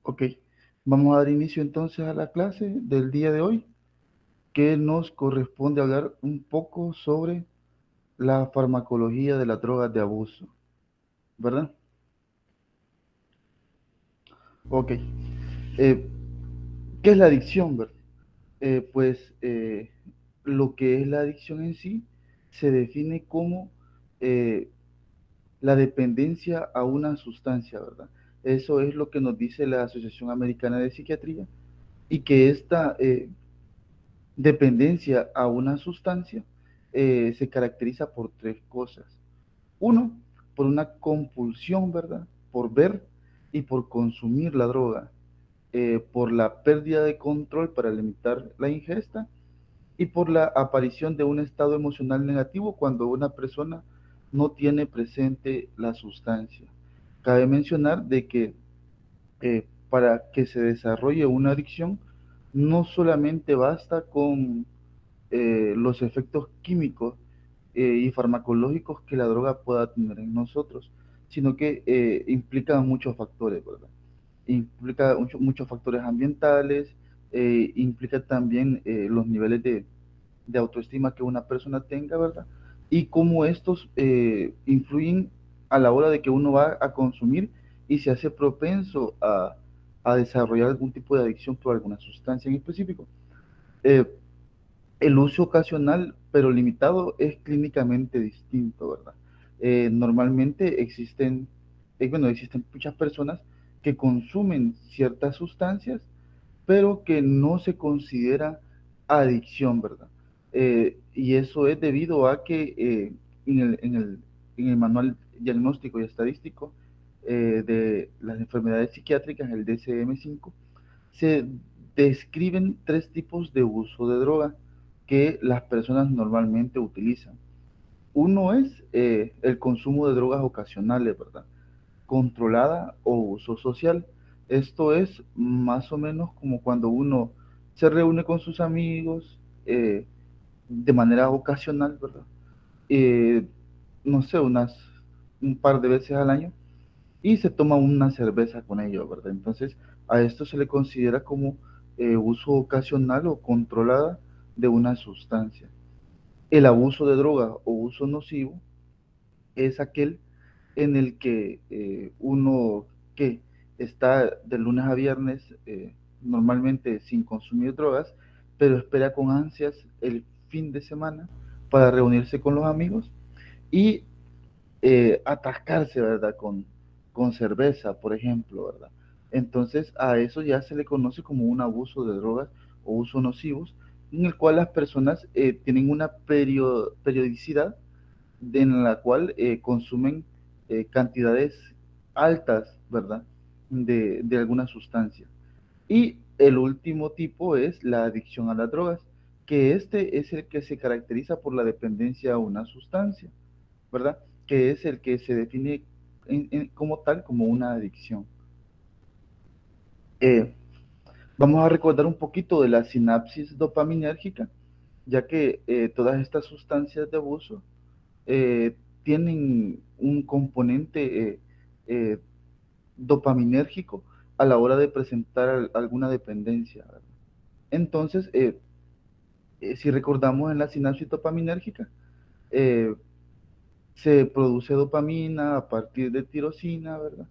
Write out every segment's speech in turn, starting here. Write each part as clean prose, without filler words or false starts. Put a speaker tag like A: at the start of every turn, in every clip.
A: Ok, vamos a dar inicio entonces a la clase del día de hoy, que nos corresponde hablar un poco sobre la farmacología de las drogas de abuso, ¿verdad? Ok, eh, ¿qué es la adicción, verdad? Pues lo que es la adicción en sí se define como eh, la dependencia a una sustancia, ¿verdad? Eso es lo que nos dice la Asociación Americana de Psiquiatría y que esta dependencia a una sustancia se caracteriza por tres cosas. Uno, por una compulsión, ¿verdad? Por ver y por consumir la droga, por la pérdida de control para limitar la ingesta y por la aparición de un estado emocional negativo cuando una persona no tiene presente la sustancia. Cabe mencionar de que para que se desarrolle una adicción, no solamente basta con los efectos químicos y farmacológicos que la droga pueda tener en nosotros, sino que implica muchos factores, ¿verdad? Implica muchos factores ambientales, implica también los niveles de autoestima que una persona tenga, ¿verdad? Y cómo estos influyen a la hora de que uno va a consumir y se hace propenso a desarrollar algún tipo de adicción por alguna sustancia en específico. Eh, el uso ocasional, pero limitado, es clínicamente distinto, ¿verdad? Normalmente existen muchas personas que consumen ciertas sustancias, pero que no se considera adicción, ¿verdad? Y eso es debido a que en el manual diagnóstico y estadístico de las enfermedades psiquiátricas, el DSM-5, se describen tres tipos de uso de droga que las personas normalmente utilizan. Uno es el consumo de drogas ocasionales, ¿verdad? Controlada o uso social. Esto es más o menos como cuando uno se reúne con sus amigos de manera ocasional, ¿verdad? Eh, no sé, un par de veces al año y se toma una cerveza con ellos, ¿verdad? Entonces, a esto se le considera como uso ocasional o controlada de una sustancia. El abuso de droga o uso nocivo es aquel en el que uno que está de lunes a viernes normalmente sin consumir drogas, pero espera con ansias el fin de semana para reunirse con los amigos y atascarse, ¿verdad? Con cerveza, por ejemplo, ¿verdad? Entonces a eso ya se le conoce como un abuso de drogas o uso nocivos, en el cual las personas tienen una periodicidad en la cual consumen cantidades altas, ¿verdad? De alguna sustancia. Y el último tipo es la adicción a las drogas, que este es el que se caracteriza por la dependencia a una sustancia, ¿verdad? Que es el que se define como tal, como una adicción. Eh, Vamos a recordar un poquito de la sinapsis dopaminérgica, ya que todas estas sustancias de abuso tienen un componente dopaminérgico a la hora de presentar alguna dependencia, ¿verdad? Entonces, si recordamos en la sinapsis dopaminérgica, eh, se produce dopamina a partir de tirosina, ¿verdad?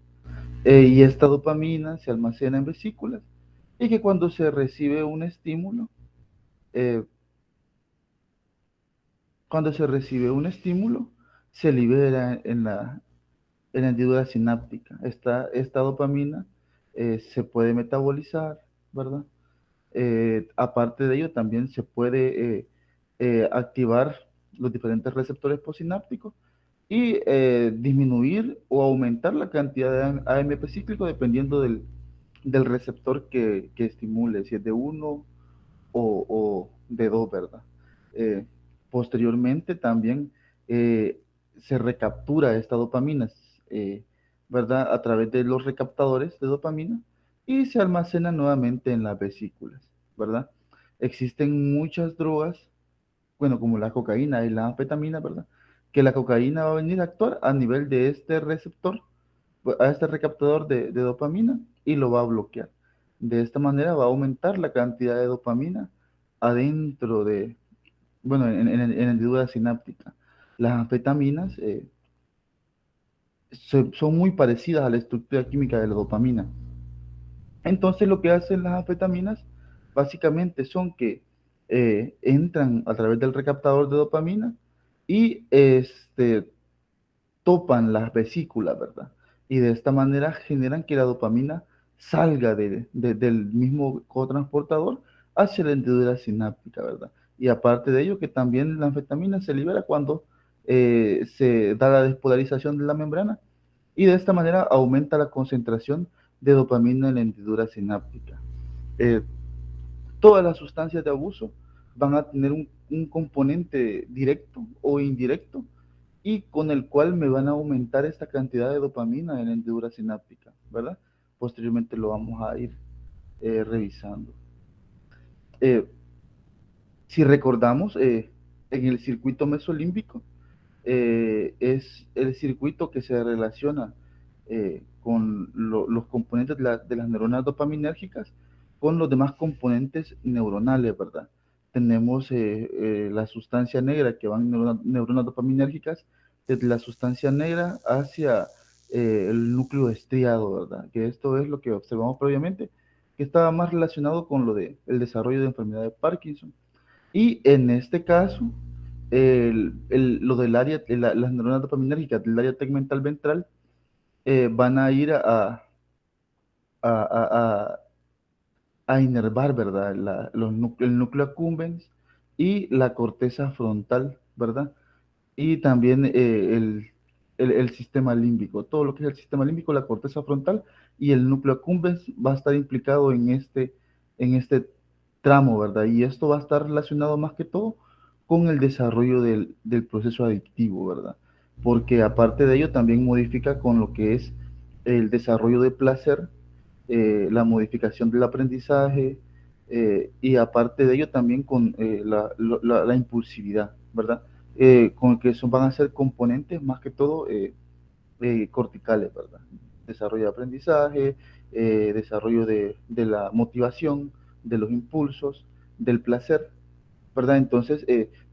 A: Y esta dopamina se almacena en vesículas y que cuando se recibe un estímulo, eh, cuando se recibe un estímulo, se libera en la hendidura sináptica. Esta dopamina se puede metabolizar, ¿verdad? Aparte de ello, también se puede activar los diferentes receptores postsinápticos y disminuir o aumentar la cantidad de AMP cíclico dependiendo del receptor que estimule, si es de uno o de dos, ¿verdad? Eh, Posteriormente también se recaptura esta dopamina, eh, ¿verdad? A través de los recaptadores de dopamina y se almacena nuevamente en las vesículas, ¿verdad? Existen muchas drogas, bueno, como la cocaína y la anfetamina, ¿verdad? Que la cocaína va a venir a actuar a nivel de este receptor, a este recaptador de dopamina y lo va a bloquear. De esta manera va a aumentar la cantidad de dopamina adentro de, bueno, en la hendidura sináptica. Las anfetaminas son muy parecidas a la estructura química de la dopamina. Entonces lo que hacen las anfetaminas básicamente son que entran a través del recaptador de dopamina y topan las vesículas, ¿verdad? Y de esta manera generan que la dopamina salga del mismo cotransportador hacia la hendidura sináptica, ¿verdad? Y aparte de ello, que también la anfetamina se libera cuando se da la despolarización de la membrana y de esta manera aumenta la concentración de dopamina en la hendidura sináptica. Eh, Todas las sustancias de abuso van a tener un componente directo o indirecto y con el cual me van a aumentar esta cantidad de dopamina en la hendidura sináptica, ¿verdad? Posteriormente lo vamos a ir revisando. Eh, si recordamos, en el circuito mesolímbico, es el circuito que se relaciona con los componentes de las neuronas dopaminérgicas con los demás componentes neuronales, ¿verdad? Tenemos la sustancia negra que van neuronas dopaminérgicas desde la sustancia negra hacia el núcleo estriado, ¿verdad? Que esto es lo que observamos previamente, que estaba más relacionado con lo de el desarrollo de enfermedad de Parkinson. Y en este caso, lo del área, las neuronas dopaminérgicas del área tegmental ventral van a ir a, a, a inervar, ¿verdad? El núcleo accumbens y la corteza frontal, ¿verdad? Y también el sistema límbico. Todo lo que es el sistema límbico, la corteza frontal y el núcleo accumbens va a estar implicado en este tramo, ¿verdad? Y esto va a estar relacionado más que todo con el desarrollo del proceso adictivo, ¿verdad? Porque aparte de ello también modifica con lo que es el desarrollo de placer, la modificación del aprendizaje y aparte de ello también con la impulsividad, ¿verdad? Con que son, van a ser componentes más que todo corticales, ¿verdad? Desarrollo de aprendizaje, desarrollo de la motivación, de los impulsos, del placer, ¿verdad? Entonces,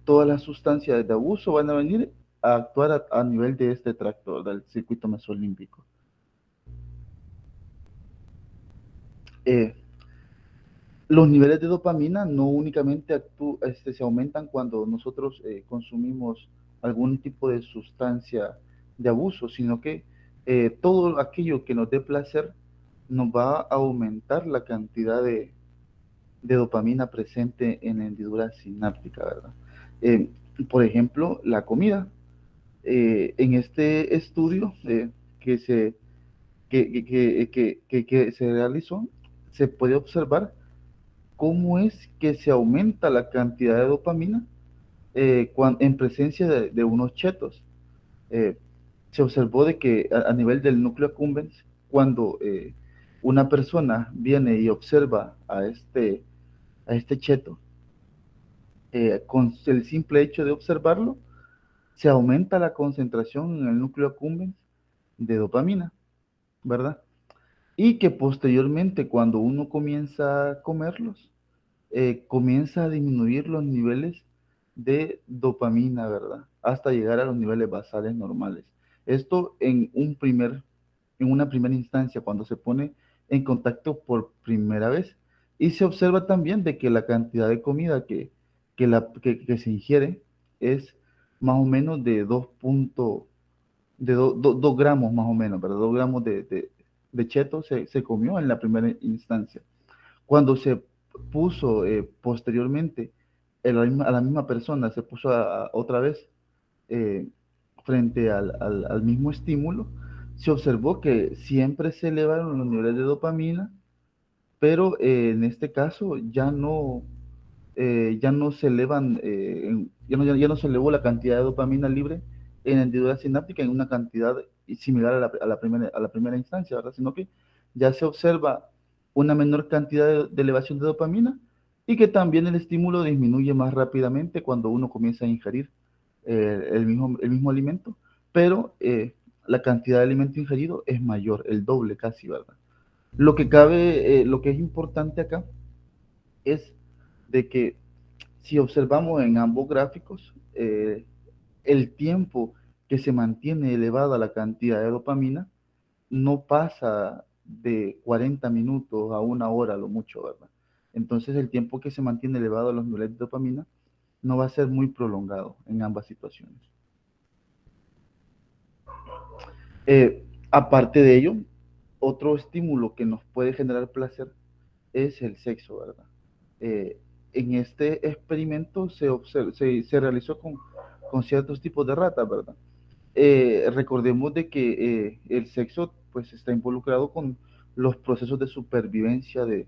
A: todas las sustancias de abuso van a venir a actuar a nivel de este tracto, del circuito mesolímbico. Eh, los niveles de dopamina no únicamente se aumentan cuando nosotros consumimos algún tipo de sustancia de abuso, sino que todo aquello que nos dé placer nos va a aumentar la cantidad de dopamina presente en la hendidura sináptica, ¿verdad? Eh, por ejemplo, la comida. En este estudio que se realizó, se puede observar cómo es que se aumenta la cantidad de dopamina en presencia de unos chetos. Eh, Se observó de que a nivel del núcleo accumbens, cuando una persona viene y observa a este cheto, con el simple hecho de observarlo, se aumenta la concentración en el núcleo accumbens de dopamina, ¿verdad? Y que posteriormente, cuando uno comienza a comerlos, comienza a disminuir los niveles de dopamina, ¿verdad? Hasta llegar a los niveles basales normales. Esto en una primera instancia, cuando se pone en contacto por primera vez. Y se observa también de que la cantidad de comida que se ingiere es más o menos de 2 gramos más o menos, ¿verdad? 2 gramos de cheto se comió en la primera instancia. Cuando se puso posteriormente a la misma persona, se puso otra vez eh, frente al mismo estímulo, se observó que siempre se elevaron los niveles de dopamina, pero en este caso ya no se elevan, ya no se elevó la cantidad de dopamina libre en la hendidura sináptica en una cantidad similar a la primera instancia, ¿verdad? Sino que ya se observa una menor cantidad de elevación de dopamina y que también el estímulo disminuye más rápidamente cuando uno comienza a ingerir el mismo alimento, pero la cantidad de alimento ingerido es mayor, el doble casi, ¿verdad? Lo que es importante acá es de que si observamos en ambos gráficos, el tiempo que se mantiene elevada la cantidad de dopamina no pasa de 40 minutos a una hora a lo mucho, ¿verdad? Entonces el tiempo que se mantiene elevado los niveles de dopamina no va a ser muy prolongado en ambas situaciones. Aparte de ello, otro estímulo que nos puede generar placer es el sexo, ¿verdad? Eh, en este experimento se realizó con ciertos tipos de ratas, ¿verdad? Recordemos de que el sexo pues está involucrado con los procesos de supervivencia de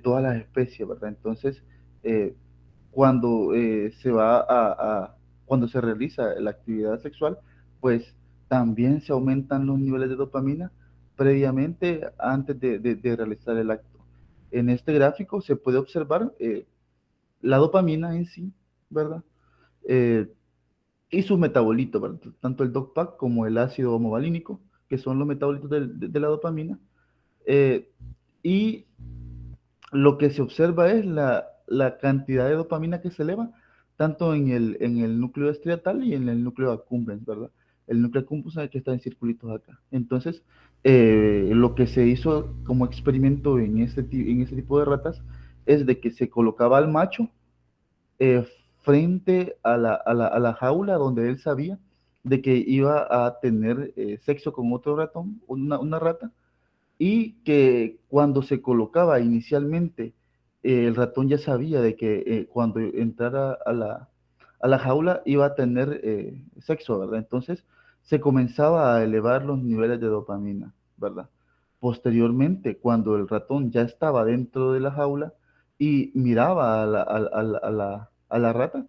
A: todas las especies, ¿verdad? Entonces, eh, cuando cuando se realiza la actividad sexual, pues también se aumentan los niveles de dopamina previamente antes de realizar el acto. En este gráfico se puede observar la dopamina en sí, ¿verdad? Eh, y sus metabolitos, ¿verdad? Tanto el DOPAC como el ácido homovalínico, que son los metabolitos de la dopamina. Eh, y lo que se observa es la cantidad de dopamina que se eleva tanto en el núcleo estriatal y en el núcleo accumbens, ¿verdad? El núcleo accumbens es el que está en circulitos acá. Entonces, lo que se hizo como experimento en este tipo de ratas es de que se colocaba al macho eh, frente a la jaula donde él sabía de que iba a tener sexo con otro ratón, una rata, y que cuando se colocaba inicialmente, el ratón ya sabía de que cuando entrara a la jaula iba a tener sexo, ¿verdad? Entonces se comenzaba a elevar los niveles de dopamina, ¿verdad? Posteriormente, cuando el ratón ya estaba dentro de la jaula y miraba a la rata,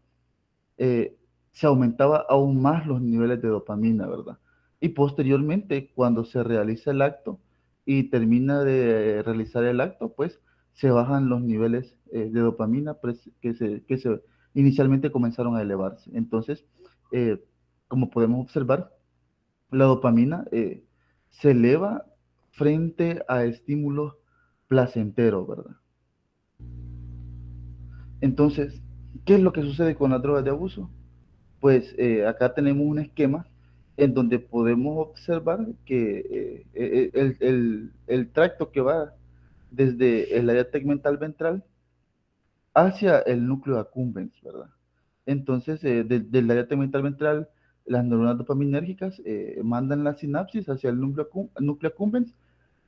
A: eh, se aumentaba aún más los niveles de dopamina, ¿verdad? Y posteriormente, cuando se realiza el acto y termina de realizar el acto, pues se bajan los niveles de dopamina que se inicialmente comenzaron a elevarse. Entonces, eh, como podemos observar, la dopamina se eleva frente a estímulos placenteros, ¿verdad? Entonces, ¿qué es lo que sucede con las drogas de abuso? Pues acá tenemos un esquema en donde podemos observar que el tracto que va desde el área tegmental ventral hacia el núcleo accumbens, ¿verdad? Entonces, del área tegmental ventral, las neuronas dopaminérgicas mandan la sinapsis hacia el núcleo accumbens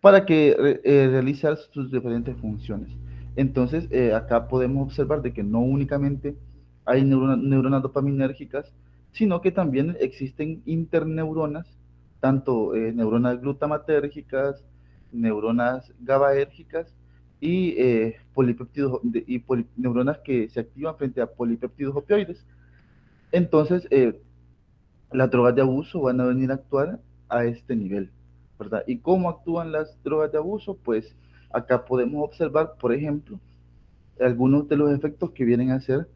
A: para que realizar sus diferentes funciones. Entonces, acá podemos observar de que no únicamente hay neuronas dopaminérgicas, sino que también existen interneuronas, tanto neuronas glutamatérgicas, neuronas GABAérgicas y, neuronas que se activan frente a polipéptidos opioides. Entonces, las drogas de abuso van a venir a actuar a este nivel, ¿verdad? ¿Y cómo actúan las drogas de abuso? Pues acá podemos observar, por ejemplo, algunos de los efectos que vienen a ser,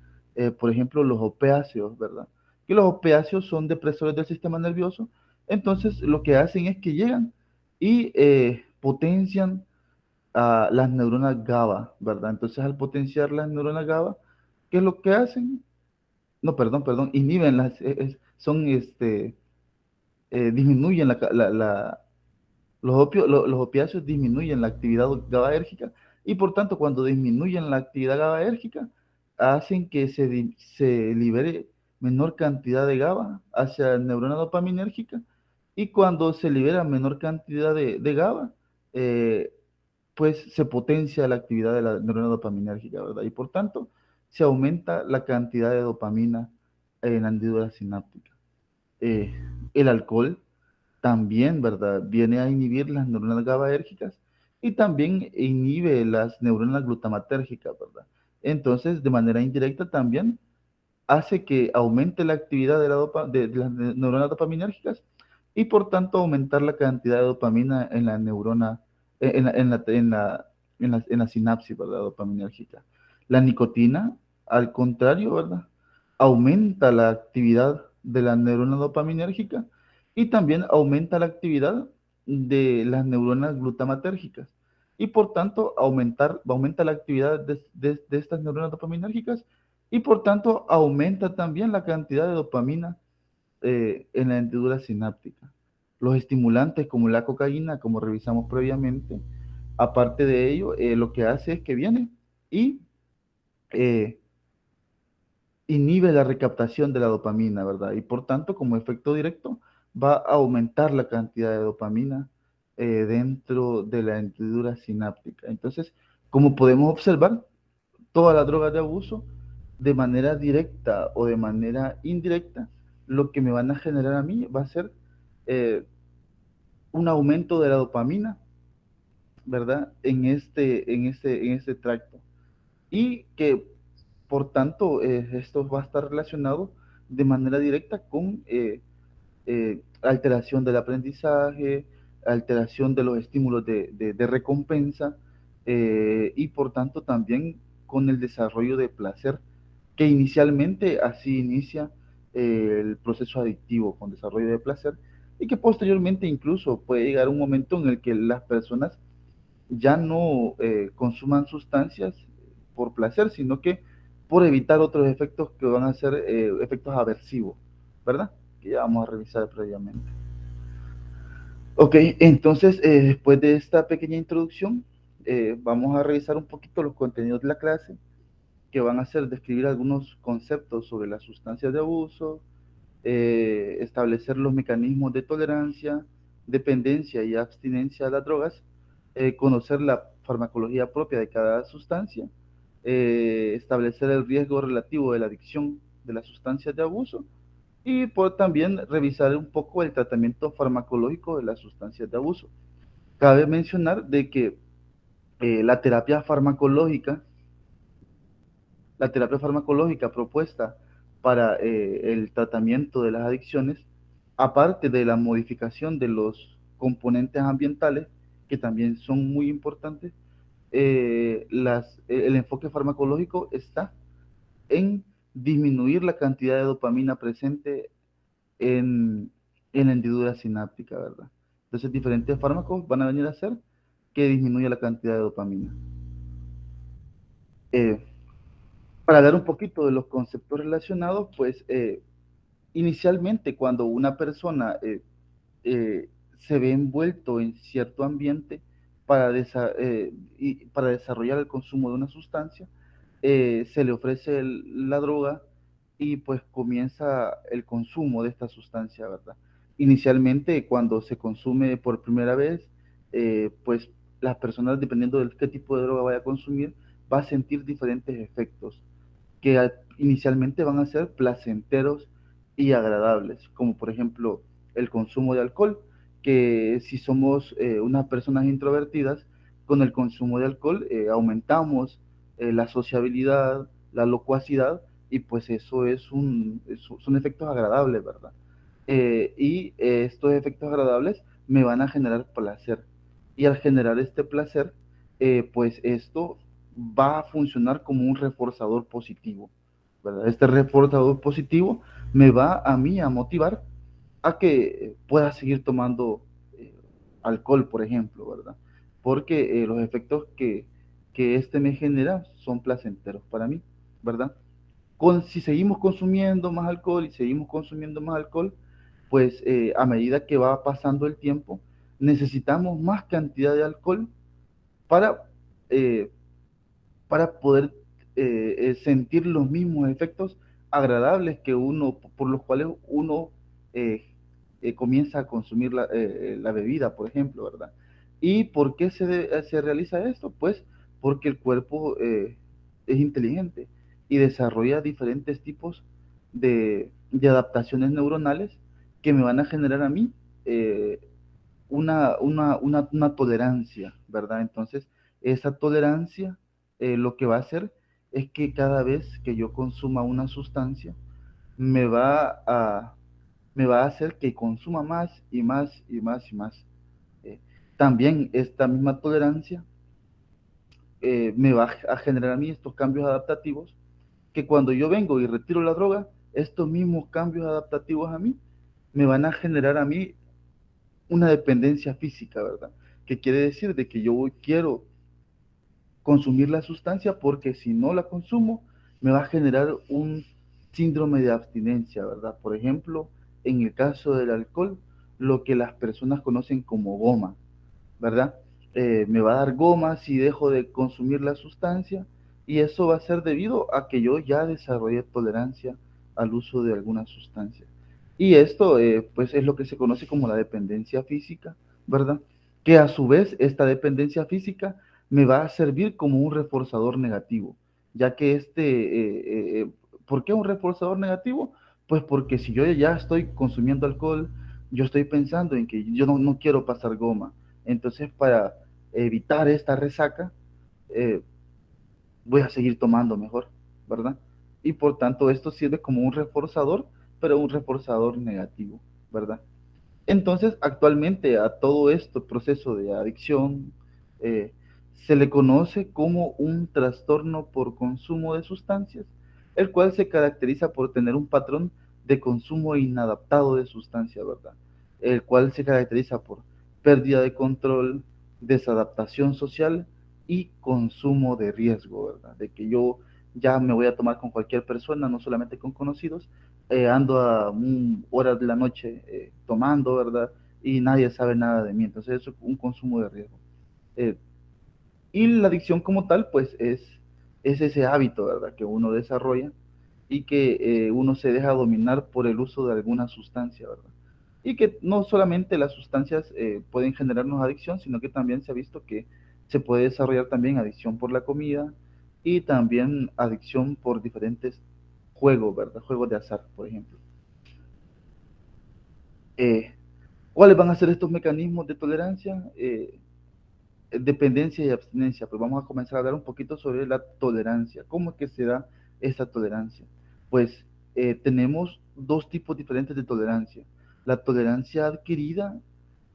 A: por ejemplo, los opiáceos, ¿verdad? Que los opiáceos son depresores del sistema nervioso, entonces lo que hacen es que llegan y potencian a las neuronas GABA, ¿verdad? Entonces al potenciar las neuronas GABA, ¿qué es lo que hacen? No, perdón, inhiben son disminuyen los opiáceos disminuyen la actividad GABAérgica y por tanto cuando disminuyen la actividad GABAérgica hacen que se libere menor cantidad de GABA hacia la neurona dopaminérgica y cuando se libera menor cantidad de GABA, eh, pues se potencia la actividad de la neurona dopaminérgica, ¿verdad? Y por tanto se aumenta la cantidad de dopamina en la hendidura sináptica. Eh, el alcohol también, ¿verdad? Viene a inhibir las neuronas GABAérgicas y también inhibe las neuronas glutamatérgicas, ¿verdad? Entonces, de manera indirecta también hace que aumente la actividad de las neuronas dopaminérgicas y por tanto aumentar la cantidad de dopamina en la neurona, en la sinapsis, ¿verdad? Dopaminérgica. La nicotina, al contrario, ¿verdad? Aumenta la actividad de la neurona dopaminérgica y también aumenta la actividad de las neuronas glutamatérgicas y por tanto aumenta la actividad de estas neuronas dopaminérgicas y por tanto aumenta también la cantidad de dopamina en la hendidura sináptica. Los estimulantes como la cocaína, como revisamos previamente, aparte de ello, lo que hace es que viene y eh, inhibe la recaptación de la dopamina, ¿verdad? Y por tanto, como efecto directo, va a aumentar la cantidad de dopamina dentro de la hendidura sináptica. Entonces, como podemos observar, todas las drogas de abuso, de manera directa o de manera indirecta, lo que me van a generar a mí va a ser eh, un aumento de la dopamina, ¿verdad? En este tracto. Y que, por tanto, esto va a estar relacionado de manera directa con alteración del aprendizaje, alteración de los estímulos de recompensa y, por tanto, también con el desarrollo de placer, que inicialmente así inicia el proceso adictivo con desarrollo de placer y que posteriormente incluso puede llegar un momento en el que las personas ya no consuman sustancias por placer, sino que por evitar otros efectos que van a ser efectos aversivos, ¿verdad? Que ya vamos a revisar previamente. Ok, entonces después de esta pequeña introducción, vamos a revisar un poquito los contenidos de la clase, que van a ser describir algunos conceptos sobre las sustancias de abuso, establecer los mecanismos de tolerancia, dependencia y abstinencia de las drogas, conocer la farmacología propia de cada sustancia, establecer el riesgo relativo de la adicción de las sustancias de abuso y por también revisar un poco el tratamiento farmacológico de las sustancias de abuso. Cabe mencionar de que la terapia farmacológica propuesta para el tratamiento de las adicciones, aparte de la modificación de los componentes ambientales, que también son muy importantes, el enfoque farmacológico está en disminuir la cantidad de dopamina presente en la hendidura sináptica, ¿verdad? Entonces, diferentes fármacos van a venir a hacer que disminuya la cantidad de dopamina. Eh, para hablar un poquito de los conceptos relacionados, pues inicialmente cuando una persona eh, se ve envuelto en cierto ambiente para, para desarrollar el consumo de una sustancia, se le ofrece la droga y pues comienza el consumo de esta sustancia, ¿verdad? Inicialmente cuando se consume por primera vez, pues las personas, dependiendo de qué tipo de droga vaya a consumir, va a sentir diferentes efectos que inicialmente van a ser placenteros y agradables, como por ejemplo el consumo de alcohol, que si somos unas personas introvertidas, con el consumo de alcohol aumentamos la sociabilidad, la locuacidad, y pues eso son efectos agradables, ¿verdad? Estos efectos agradables me van a generar placer. Y al generar este placer, pues esto va a funcionar como un reforzador positivo, ¿verdad? Este reforzador positivo me va a mí a motivar a que pueda seguir tomando eh, alcohol, por ejemplo, ¿verdad? Porque los efectos que este me genera son placenteros para mí, ¿verdad? Si seguimos consumiendo más alcohol y seguimos consumiendo más alcohol, pues a medida que va pasando el tiempo, necesitamos más cantidad de alcohol para, eh, para poder sentir los mismos efectos agradables por los cuales uno eh, comienza a consumir la bebida, por ejemplo, ¿verdad? ¿Y por qué se realiza esto? Pues porque el cuerpo es inteligente y desarrolla diferentes tipos de adaptaciones neuronales que me van a generar a mí eh, una tolerancia, ¿verdad? Entonces, esa tolerancia lo que va a hacer es que cada vez que yo consuma una sustancia, me va a, me va a hacer que consuma más y más y más y más. Eh, También esta misma tolerancia me va a generar a mí estos cambios adaptativos que cuando yo vengo y retiro la droga, estos mismos cambios adaptativos a mí me van a generar a mí una dependencia física, ¿verdad? Que quiere decir de que yo quiero consumir la sustancia porque si no la consumo me va a generar un síndrome de abstinencia, ¿verdad? Por ejemplo, en el caso del alcohol, lo que las personas conocen como goma, ¿verdad? Me va a dar goma si dejo de consumir la sustancia y eso va a ser debido a que yo ya desarrollé tolerancia al uso de alguna sustancia. Y esto, pues, es lo que se conoce como la dependencia física, ¿verdad? Que a su vez esta dependencia física me va a servir como un reforzador negativo, ya que ¿por qué un reforzador negativo? Pues porque si yo ya estoy consumiendo alcohol, yo estoy pensando en que yo no quiero pasar goma, entonces para evitar esta resaca, eh, voy a seguir tomando mejor, ¿verdad? Y por tanto esto sirve como un reforzador, pero un reforzador negativo, ¿verdad? Entonces, actualmente a todo este proceso de adicción eh, se le conoce como un trastorno por consumo de sustancias, el cual se caracteriza por tener un patrón de consumo inadaptado de sustancia, ¿verdad? El cual se caracteriza por pérdida de control, desadaptación social y consumo de riesgo, ¿verdad? De que yo ya me voy a tomar con cualquier persona, no solamente con conocidos, ando a horas de la noche tomando, ¿verdad? Y nadie sabe nada de mí, entonces eso es un consumo de riesgo. Eh, y la adicción como tal, pues es ese hábito, ¿verdad? Que uno desarrolla y que uno se deja dominar por el uso de alguna sustancia, ¿verdad? Y que no solamente las sustancias pueden generarnos adicción, sino que también se ha visto que se puede desarrollar también adicción por la comida y también adicción por diferentes juegos, ¿verdad? Juegos de azar, por ejemplo. Eh, ¿Cuáles van a ser estos mecanismos de tolerancia? Dependencia y abstinencia. Pues vamos a comenzar a hablar un poquito sobre la tolerancia. ¿Cómo es que se da esta tolerancia? Pues tenemos dos tipos diferentes de tolerancia. La tolerancia adquirida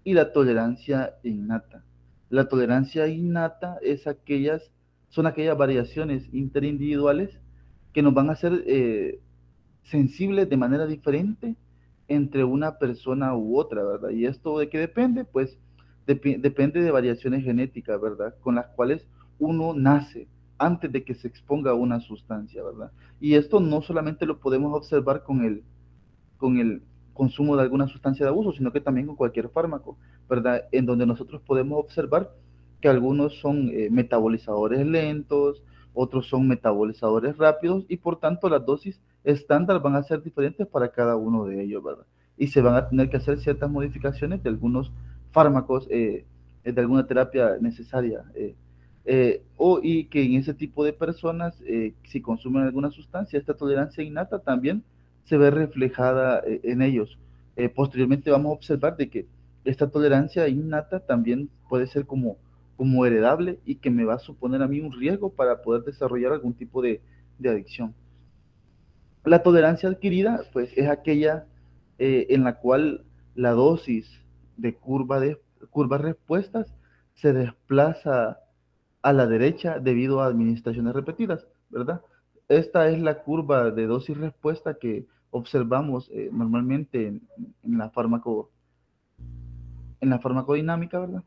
A: y la tolerancia innata. La tolerancia innata son aquellas variaciones interindividuales que nos van a hacer sensibles de manera diferente entre una persona u otra, ¿verdad? ¿Y esto de qué depende? Pues depende de variaciones genéticas, ¿verdad? Con las cuales uno nace antes de que se exponga a una sustancia, ¿verdad? Y esto no solamente lo podemos observar con el consumo de alguna sustancia de abuso, sino que también con cualquier fármaco, ¿verdad? En donde nosotros podemos observar que algunos son metabolizadores lentos, otros son metabolizadores rápidos y por tanto las dosis estándar van a ser diferentes para cada uno de ellos, ¿verdad? Y se van a tener que hacer ciertas modificaciones de algunos fármacos, de alguna terapia necesaria. Y que en ese tipo de personas, si consumen alguna sustancia, esta tolerancia innata también se ve reflejada en ellos. Posteriormente vamos a observar de que esta tolerancia innata también puede ser como heredable y que me va a suponer a mí un riesgo para poder desarrollar algún tipo de adicción. La tolerancia adquirida, pues, es aquella en la cual la dosis de curvas respuestas se desplaza a la derecha debido a administraciones repetidas, ¿verdad? Esta es la curva de dosis-respuesta que observamos normalmente en la farmacodinámica, ¿verdad?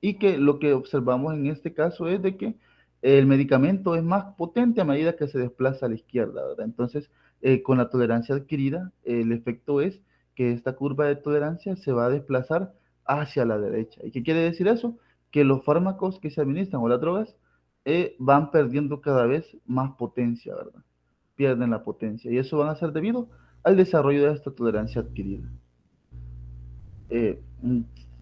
A: Y que lo que observamos en este caso es de que el medicamento es más potente a medida que se desplaza a la izquierda, ¿verdad? Entonces, con la tolerancia adquirida, el efecto es que esta curva de tolerancia se va a desplazar hacia la derecha. ¿Y qué quiere decir eso? Que los fármacos que se administran o las drogas van perdiendo cada vez más potencia, ¿verdad? Pierden la potencia y eso van a ser debido al desarrollo de esta tolerancia adquirida. eh,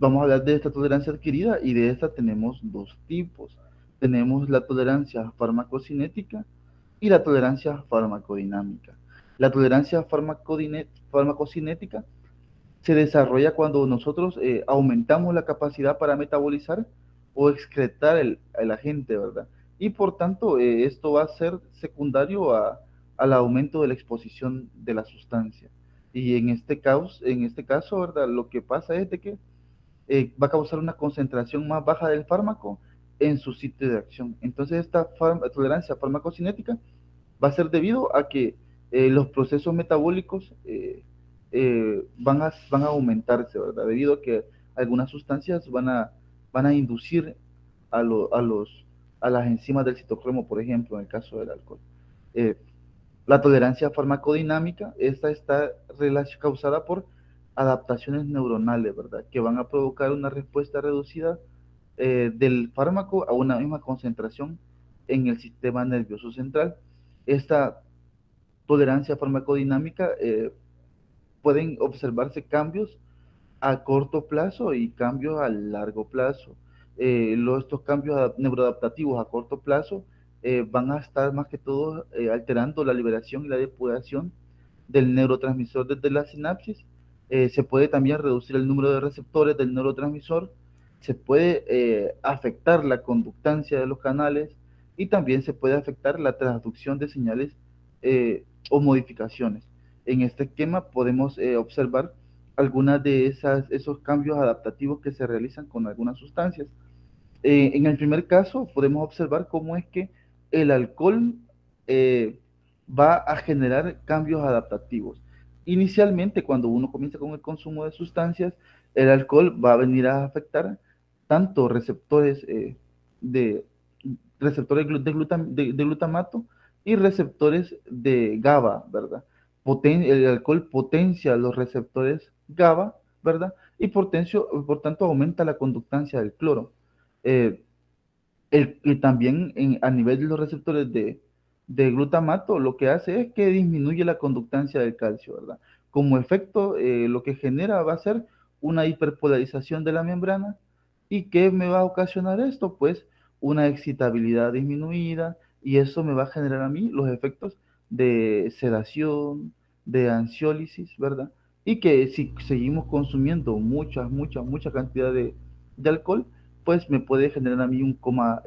A: Vamos a hablar de esta tolerancia adquirida y de esta tenemos dos tipos. Tenemos la tolerancia farmacocinética y la tolerancia farmacodinámica. La tolerancia farmacocinética se desarrolla cuando nosotros aumentamos la capacidad para metabolizar o excretar el agente, ¿verdad? Y por tanto, esto va a ser secundario al aumento de la exposición de la sustancia. Y en este caso, ¿verdad? Lo que pasa es de que va a causar una concentración más baja del fármaco en su sitio de acción. Entonces, esta tolerancia farmacocinética va a ser debido a que los procesos metabólicos van a aumentarse, ¿verdad? Debido a que algunas sustancias van a inducir a, lo- a, los, a las enzimas del citocromo, por ejemplo, en el caso del alcohol. Eh, la tolerancia farmacodinámica, esta está causada por adaptaciones neuronales, ¿verdad? Que van a provocar una respuesta reducida del fármaco a una misma concentración en el sistema nervioso central. Esta tolerancia farmacodinámica pueden observarse cambios a corto plazo y cambios a largo plazo. Estos cambios neuroadaptativos a corto plazo van a estar más que todo alterando la liberación y la depuración del neurotransmisor desde la sinapsis. Se puede también reducir el número de receptores del neurotransmisor, se puede afectar la conductancia de los canales y también se puede afectar la transducción de señales o modificaciones. En este esquema podemos observar algunas de esos cambios adaptativos que se realizan con algunas sustancias. En el primer caso, podemos observar cómo es que el alcohol eh, va a generar cambios adaptativos. Inicialmente, cuando uno comienza con el consumo de sustancias, el alcohol va a venir a afectar tanto de, receptores de glutamato y receptores de GABA, ¿verdad? El alcohol potencia los receptores GABA, ¿verdad? Y por tanto aumenta la conductancia del cloro. Eh, y también a nivel de los receptores de glutamato, lo que hace es que disminuye la conductancia del calcio, ¿verdad? Como efecto, lo que genera va a ser una hiperpolarización de la membrana. ¿Y qué me va a ocasionar esto? Pues una excitabilidad disminuida y eso me va a generar a mí los efectos de sedación, de ansiólisis, ¿verdad? Y que si seguimos consumiendo mucha cantidad de alcohol, pues me puede generar a mí un coma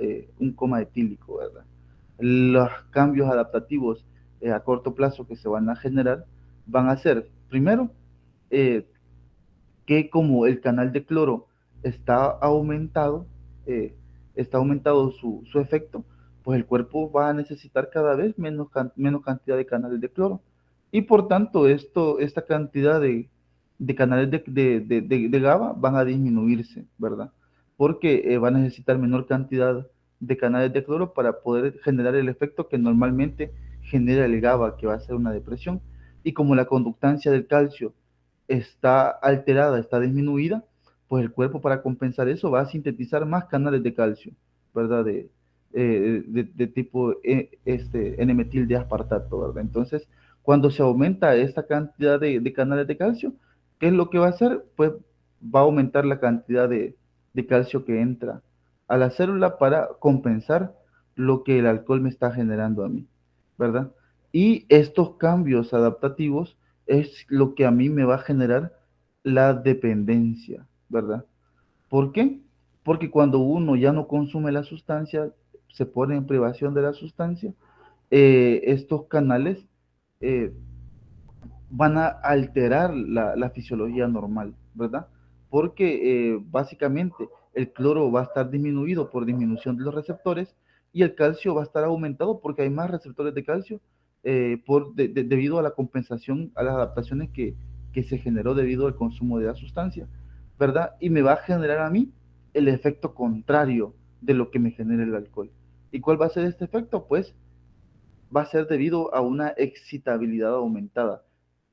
A: etílico, ¿verdad? Los cambios adaptativos a corto plazo que se van a generar van a ser, primero, eh, que como el canal de cloro está aumentado, eh, está aumentado su efecto, pues el cuerpo va a necesitar cada vez menos cantidad de canales de cloro. Y por tanto, esta cantidad de canales de GABA van a disminuirse, ¿verdad? Porque va a necesitar menor cantidad de canales de cloro para poder generar el efecto que normalmente genera el GABA, que va a ser una depresión. Y como la conductancia del calcio está alterada, está disminuida, pues el cuerpo para compensar eso va a sintetizar más canales de calcio, ¿verdad? De tipo N-metil de aspartato, ¿verdad? Entonces, cuando se aumenta esta cantidad de canales de calcio, ¿qué es lo que va a hacer? Pues va a aumentar la cantidad de calcio que entra a la célula para compensar lo que el alcohol me está generando a mí, ¿verdad? Y estos cambios adaptativos es lo que a mí me va a generar la dependencia, ¿verdad? ¿Por qué? Porque cuando uno ya no consume la sustancia, se pone en privación de la sustancia, estos canales eh, van a alterar la fisiología normal, ¿verdad? Porque básicamente el cloro va a estar disminuido por disminución de los receptores y el calcio va a estar aumentado porque hay más receptores de calcio debido a la compensación, a las adaptaciones que se generó debido al consumo de la sustancia, ¿verdad? Y me va a generar a mí el efecto contrario de lo que me genera el alcohol. ¿Y cuál va a ser este efecto? Pues va a ser debido a una excitabilidad aumentada,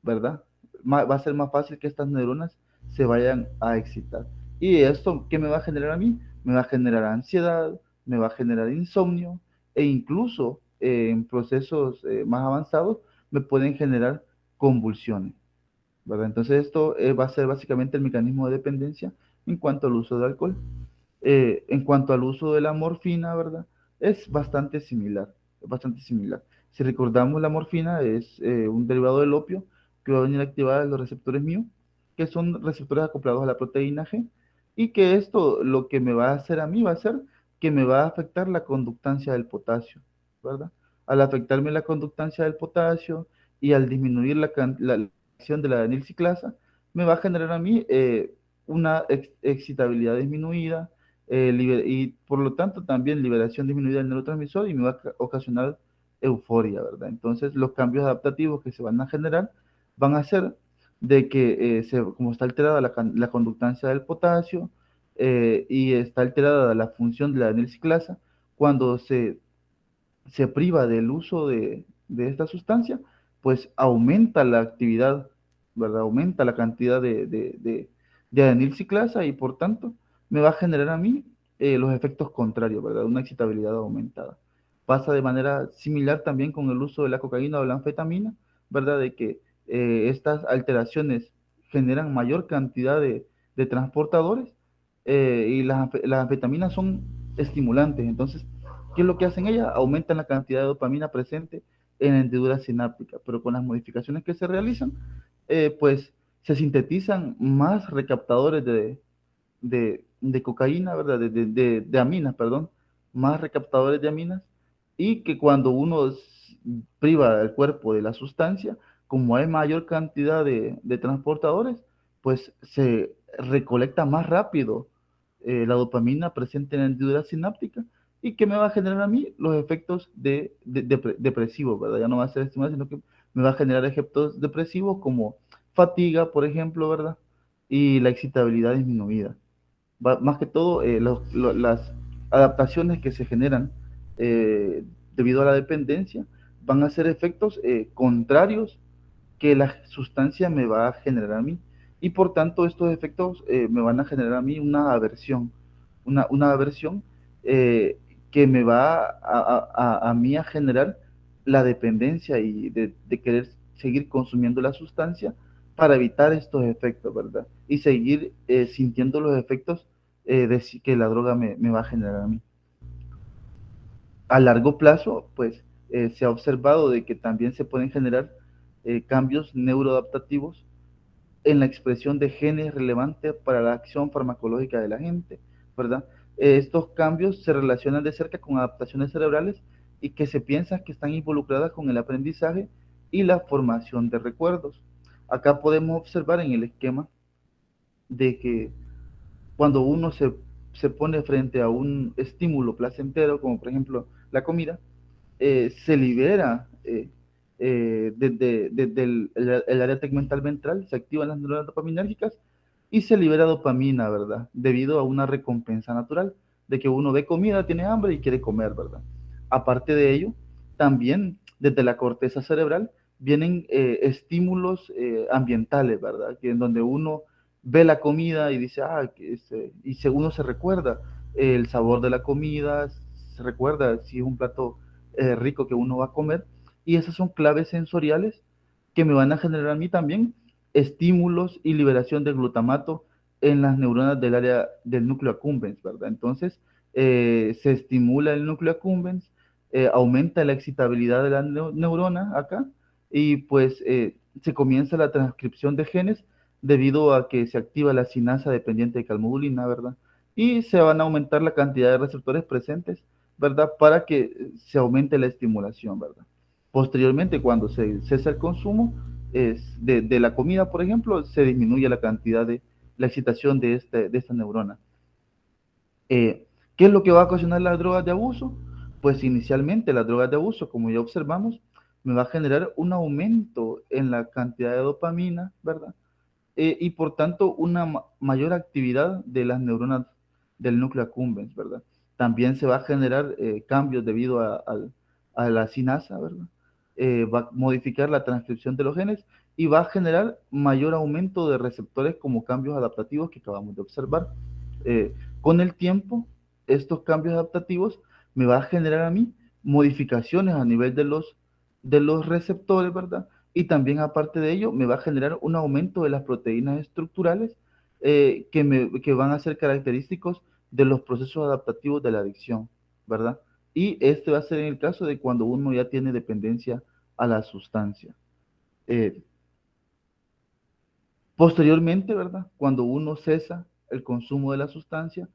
A: ¿verdad? Va a ser más fácil que estas neuronas se vayan a excitar. ¿Y esto qué me va a generar a mí? Me va a generar ansiedad, me va a generar insomnio e incluso en procesos más avanzados me pueden generar convulsiones, ¿verdad? Entonces esto va a ser básicamente el mecanismo de dependencia en cuanto al uso de alcohol. En cuanto al uso de la morfina, ¿verdad? Es bastante similar, es bastante similar. Si recordamos, la morfina es un derivado del opio que va a venir a activar los receptores MIO, que son receptores acoplados a la proteína G, y que esto lo que me va a hacer a mí va a ser que me va a afectar la conductancia del potasio, ¿verdad? Al afectarme la conductancia del potasio y al disminuir la acción de la denilciclasa, me va a generar a mí una excitabilidad disminuida, y por lo tanto también liberación disminuida del neurotransmisor y me va a ocasionar euforia, ¿verdad? Entonces los cambios adaptativos que se van a generar van a ser de que como está alterada la conductancia del potasio y está alterada la función de la anilciclasa, cuando se priva del uso de esta sustancia, pues aumenta la actividad, ¿verdad? Aumenta la cantidad de adenilciclasa y por tanto me va a generar a mí los efectos contrarios, ¿verdad? Una excitabilidad aumentada. Pasa de manera similar también con el uso de la cocaína o la anfetamina, ¿verdad? De que estas alteraciones generan mayor cantidad de transportadores y las anfetaminas son estimulantes, entonces ¿qué es lo que hacen ellas? Aumentan la cantidad de dopamina presente en la hendidura sináptica, pero con las modificaciones que se realizan, pues se sintetizan más recaptadores de cocaína, ¿verdad? De aminas, perdón, más recaptadores de aminas, y que cuando uno priva el cuerpo de la sustancia, como hay mayor cantidad de transportadores, pues se recolecta más rápido la dopamina presente en la hendidura sináptica y que me va a generar a mí los efectos depresivos, ¿verdad? Ya no va a ser estimulante, sino que me va a generar efectos depresivos como fatiga, por ejemplo, ¿verdad? Y la excitabilidad disminuida. Más que todo, las adaptaciones que se generan debido a la dependencia van a ser efectos contrarios que la sustancia me va a generar a mí. Y por tanto, estos efectos me van a generar a mí una aversión eh, que me va a mí a generar la dependencia y de querer seguir consumiendo la sustancia para evitar estos efectos, ¿verdad? Y seguir sintiendo los efectos que la droga me va a generar a mí. A largo plazo, pues se ha observado de que también se pueden generar cambios neuroadaptativos en la expresión de genes relevantes para la acción farmacológica de la gente, ¿verdad? Estos cambios se relacionan de cerca con adaptaciones cerebrales y que se piensa que están involucradas con el aprendizaje y la formación de recuerdos. Acá podemos observar en el esquema de que cuando uno se pone frente a un estímulo placentero, como por ejemplo la comida, se libera desde el área tegmental ventral, se activan las neuronas dopaminérgicas y se libera dopamina, ¿verdad? Debido a una recompensa natural, de que uno ve comida, tiene hambre y quiere comer, ¿verdad? Aparte de ello, también desde la corteza cerebral vienen estímulos ambientales, ¿verdad? Que en donde uno ve la comida y dice, uno se recuerda el sabor de la comida, se recuerda si es un plato rico que uno va a comer, y esas son claves sensoriales que me van a generar a mí también estímulos y liberación de glutamato en las neuronas del área del núcleo accumbens, ¿verdad? Entonces, se estimula el núcleo accumbens, aumenta la excitabilidad de la neurona acá, y pues se comienza la transcripción de genes debido a que se activa la sinasa dependiente de calmodulina, ¿verdad? Y se van a aumentar la cantidad de receptores presentes, ¿verdad? Para que se aumente la estimulación, ¿verdad? Posteriormente, cuando se cesa el consumo de la comida, por ejemplo, se disminuye la cantidad de la excitación de esta neurona. ¿Qué es lo que va a ocasionar las drogas de abuso? Pues inicialmente las drogas de abuso, como ya observamos, me va a generar un aumento en la cantidad de dopamina, ¿verdad? Y por tanto una mayor actividad de las neuronas del núcleo accumbens, ¿verdad? También se va a generar cambios debido a la sinasa, ¿verdad? Va a modificar la transcripción de los genes y va a generar mayor aumento de receptores como cambios adaptativos que acabamos de observar. Con el tiempo, estos cambios adaptativos me va a generar a mí modificaciones a nivel de los receptores, ¿verdad? Y también aparte de ello, me va a generar un aumento de las proteínas estructurales que van a ser característicos de los procesos adaptativos de la adicción, ¿verdad? Y este va a ser en el caso de cuando uno ya tiene dependencia a la sustancia. Eh, Posteriormente, ¿verdad? Cuando uno cesa el consumo de la sustancia,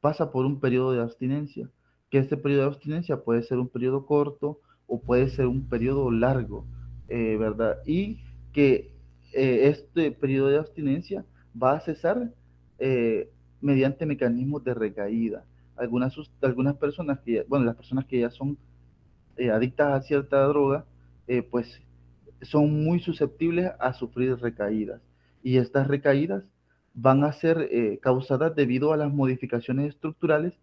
A: pasa por un periodo de abstinencia, que este periodo de abstinencia puede ser un periodo corto o puede ser un periodo largo, ¿verdad? Y que este periodo de abstinencia va a cesar eh, mediante mecanismos de recaída. Algunas personas bueno, las personas que ya son adictas a cierta droga, pues son muy susceptibles a sufrir recaídas. Y estas recaídas van a ser causadas debido a las modificaciones estructurales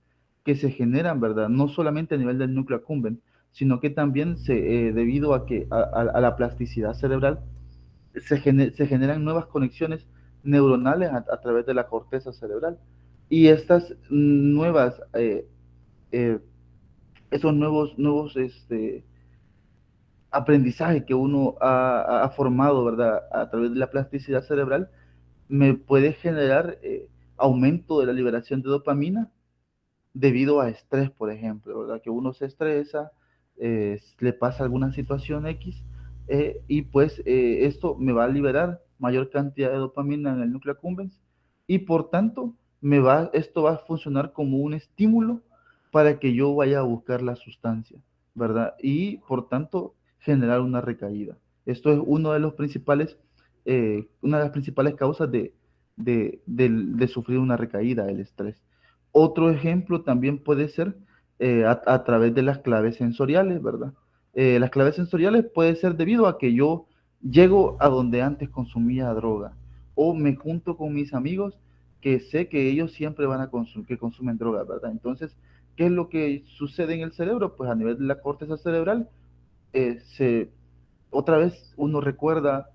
A: que se generan, ¿verdad? No solamente a nivel del núcleo accumbens, sino que también debido a que a la plasticidad cerebral se generan nuevas conexiones neuronales a través de la corteza cerebral. Y estas nuevas, esos nuevos aprendizajes que uno ha formado, ¿verdad? A través de la plasticidad cerebral, me puede generar aumento de la liberación de dopamina debido a estrés, por ejemplo, ¿verdad? Que uno se estresa, le pasa alguna situación X, y pues esto me va a liberar mayor cantidad de dopamina en el núcleo accumbens y por tanto esto va a funcionar como un estímulo para que yo vaya a buscar la sustancia, ¿verdad? Y por tanto generar una recaída. Esto es una de las principales causas de sufrir una recaída, el estrés. Otro ejemplo también puede ser a través de las claves sensoriales, ¿verdad? Las claves sensoriales puede ser debido a que yo llego a donde antes consumía droga o me junto con mis amigos que sé que ellos siempre van a consumir, que consumen droga, ¿verdad? Entonces, ¿qué es lo que sucede en el cerebro? Pues a nivel de la corteza cerebral, eh, se, otra vez uno recuerda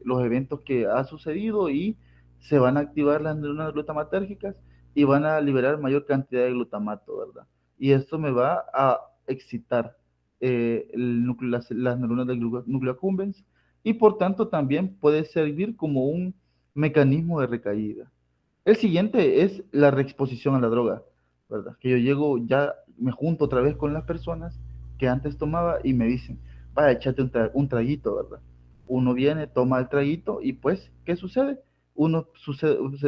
A: los eventos que ha sucedido y se van a activar las neuronas glutamatérgicas y van a liberar mayor cantidad de glutamato, ¿verdad? Y esto me va a excitar las neuronas del núcleo accumbens y por tanto también puede servir como un mecanismo de recaída. El siguiente es la reexposición a la droga, ¿verdad? Que yo llego, ya me junto otra vez con las personas que antes tomaba y me dicen, vaya, échate un traguito, ¿verdad? Uno viene, toma el traguito y pues, ¿qué sucede?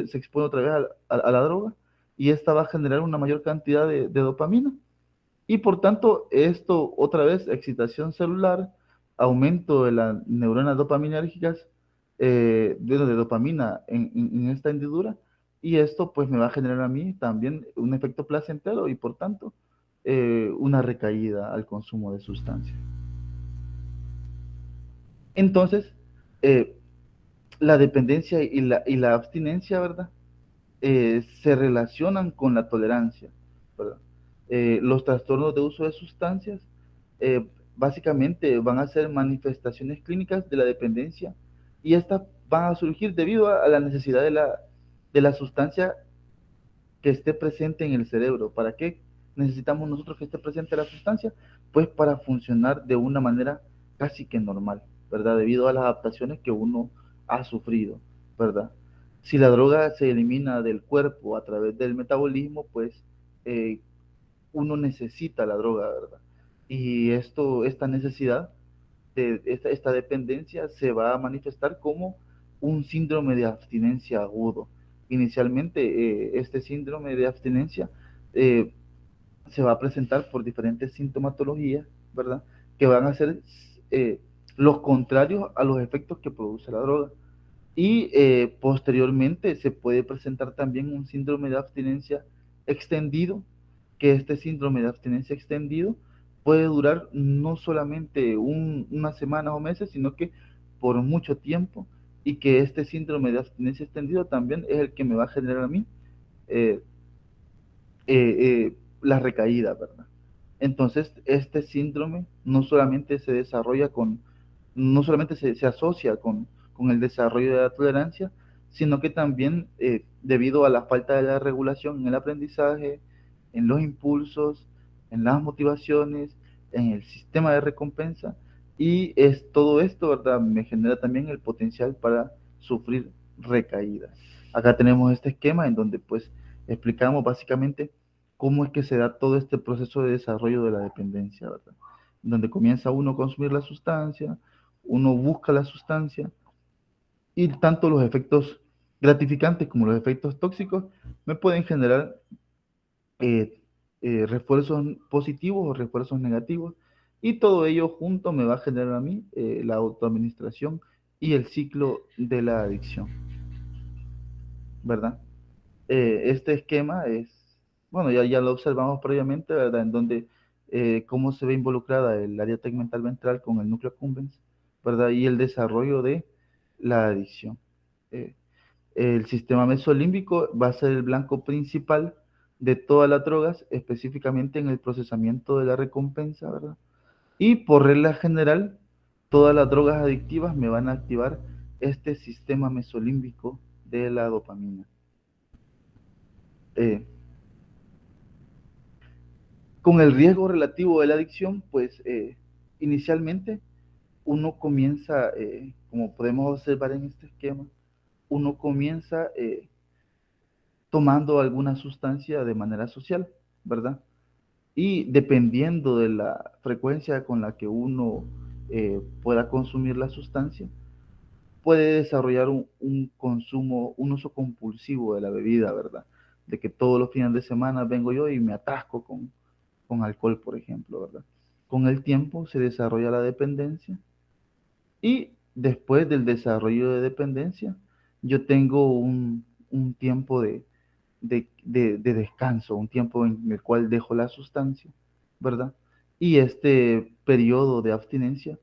A: Se expone otra vez a la droga y esta va a generar una mayor cantidad de dopamina y por tanto, esto otra vez, excitación celular, aumento de las neuronas dopaminérgicas, de dopamina en esta hendidura, y esto pues me va a generar a mí también un efecto placentero y por tanto una recaída al consumo de sustancias. Entonces, eh, la dependencia y la abstinencia, ¿verdad? Se relacionan con la tolerancia, ¿verdad? Los trastornos de uso de sustancias eh, básicamente van a ser manifestaciones clínicas de la dependencia y estas van a surgir debido a la necesidad de la sustancia que esté presente en el cerebro. ¿Para qué necesitamos nosotros que esté presente la sustancia? Pues para funcionar de una manera casi que normal, ¿verdad? Debido a las adaptaciones que uno ha sufrido, ¿verdad? Si la droga se elimina del cuerpo a través del metabolismo, pues eh, uno necesita la droga, ¿verdad? Y esta necesidad, esta dependencia se va a manifestar como un síndrome de abstinencia agudo. Inicialmente, este síndrome de abstinencia eh, se va a presentar por diferentes sintomatologías, ¿verdad? Que van a ser eh, los contrarios a los efectos que produce la droga. Y posteriormente se puede presentar también un síndrome de abstinencia extendido, que este síndrome de abstinencia extendido puede durar no solamente unas semanas o meses, sino que por mucho tiempo, y que este síndrome de abstinencia extendido también es el que me va a generar a mí eh, la recaída, ¿verdad? Entonces, este síndrome no solamente se desarrolla no solamente se asocia con el desarrollo de la tolerancia, sino que también debido a la falta de la regulación en el aprendizaje, en los impulsos, en las motivaciones, en el sistema de recompensa, y es todo esto, ¿verdad? Me genera también el potencial para sufrir recaídas. Acá tenemos este esquema en donde pues explicamos básicamente cómo es que se da todo este proceso de desarrollo de la dependencia, ¿verdad? Donde comienza uno a consumir la sustancia, uno busca la sustancia y tanto los efectos gratificantes como los efectos tóxicos me pueden generar eh, refuerzos positivos o refuerzos negativos y todo ello junto me va a generar a mí la autoadministración y el ciclo de la adicción, ¿verdad? Este esquema es, bueno, ya lo observamos previamente, ¿verdad? En donde cómo se ve involucrada el área tegmental ventral con el núcleo accumbens, ¿verdad? Y el desarrollo de la adicción. Eh, el sistema mesolímbico va a ser el blanco principal de todas las drogas, específicamente en el procesamiento de la recompensa, ¿verdad? Y por regla general, todas las drogas adictivas me van a activar este sistema mesolímbico de la dopamina. Eh, con el riesgo relativo de la adicción, pues inicialmente uno comienza, como podemos observar en este esquema, uno comienza tomando alguna sustancia de manera social, ¿verdad? Y dependiendo de la frecuencia con la que uno pueda consumir la sustancia, puede desarrollar un consumo, un uso compulsivo de la bebida, ¿verdad? De que todos los fines de semana vengo yo y me atasco con alcohol, por ejemplo, ¿verdad? Con el tiempo se desarrolla la dependencia y después del desarrollo de dependencia, yo tengo un tiempo de descanso, un tiempo en el cual dejo la sustancia, ¿verdad? Y este periodo de abstinencia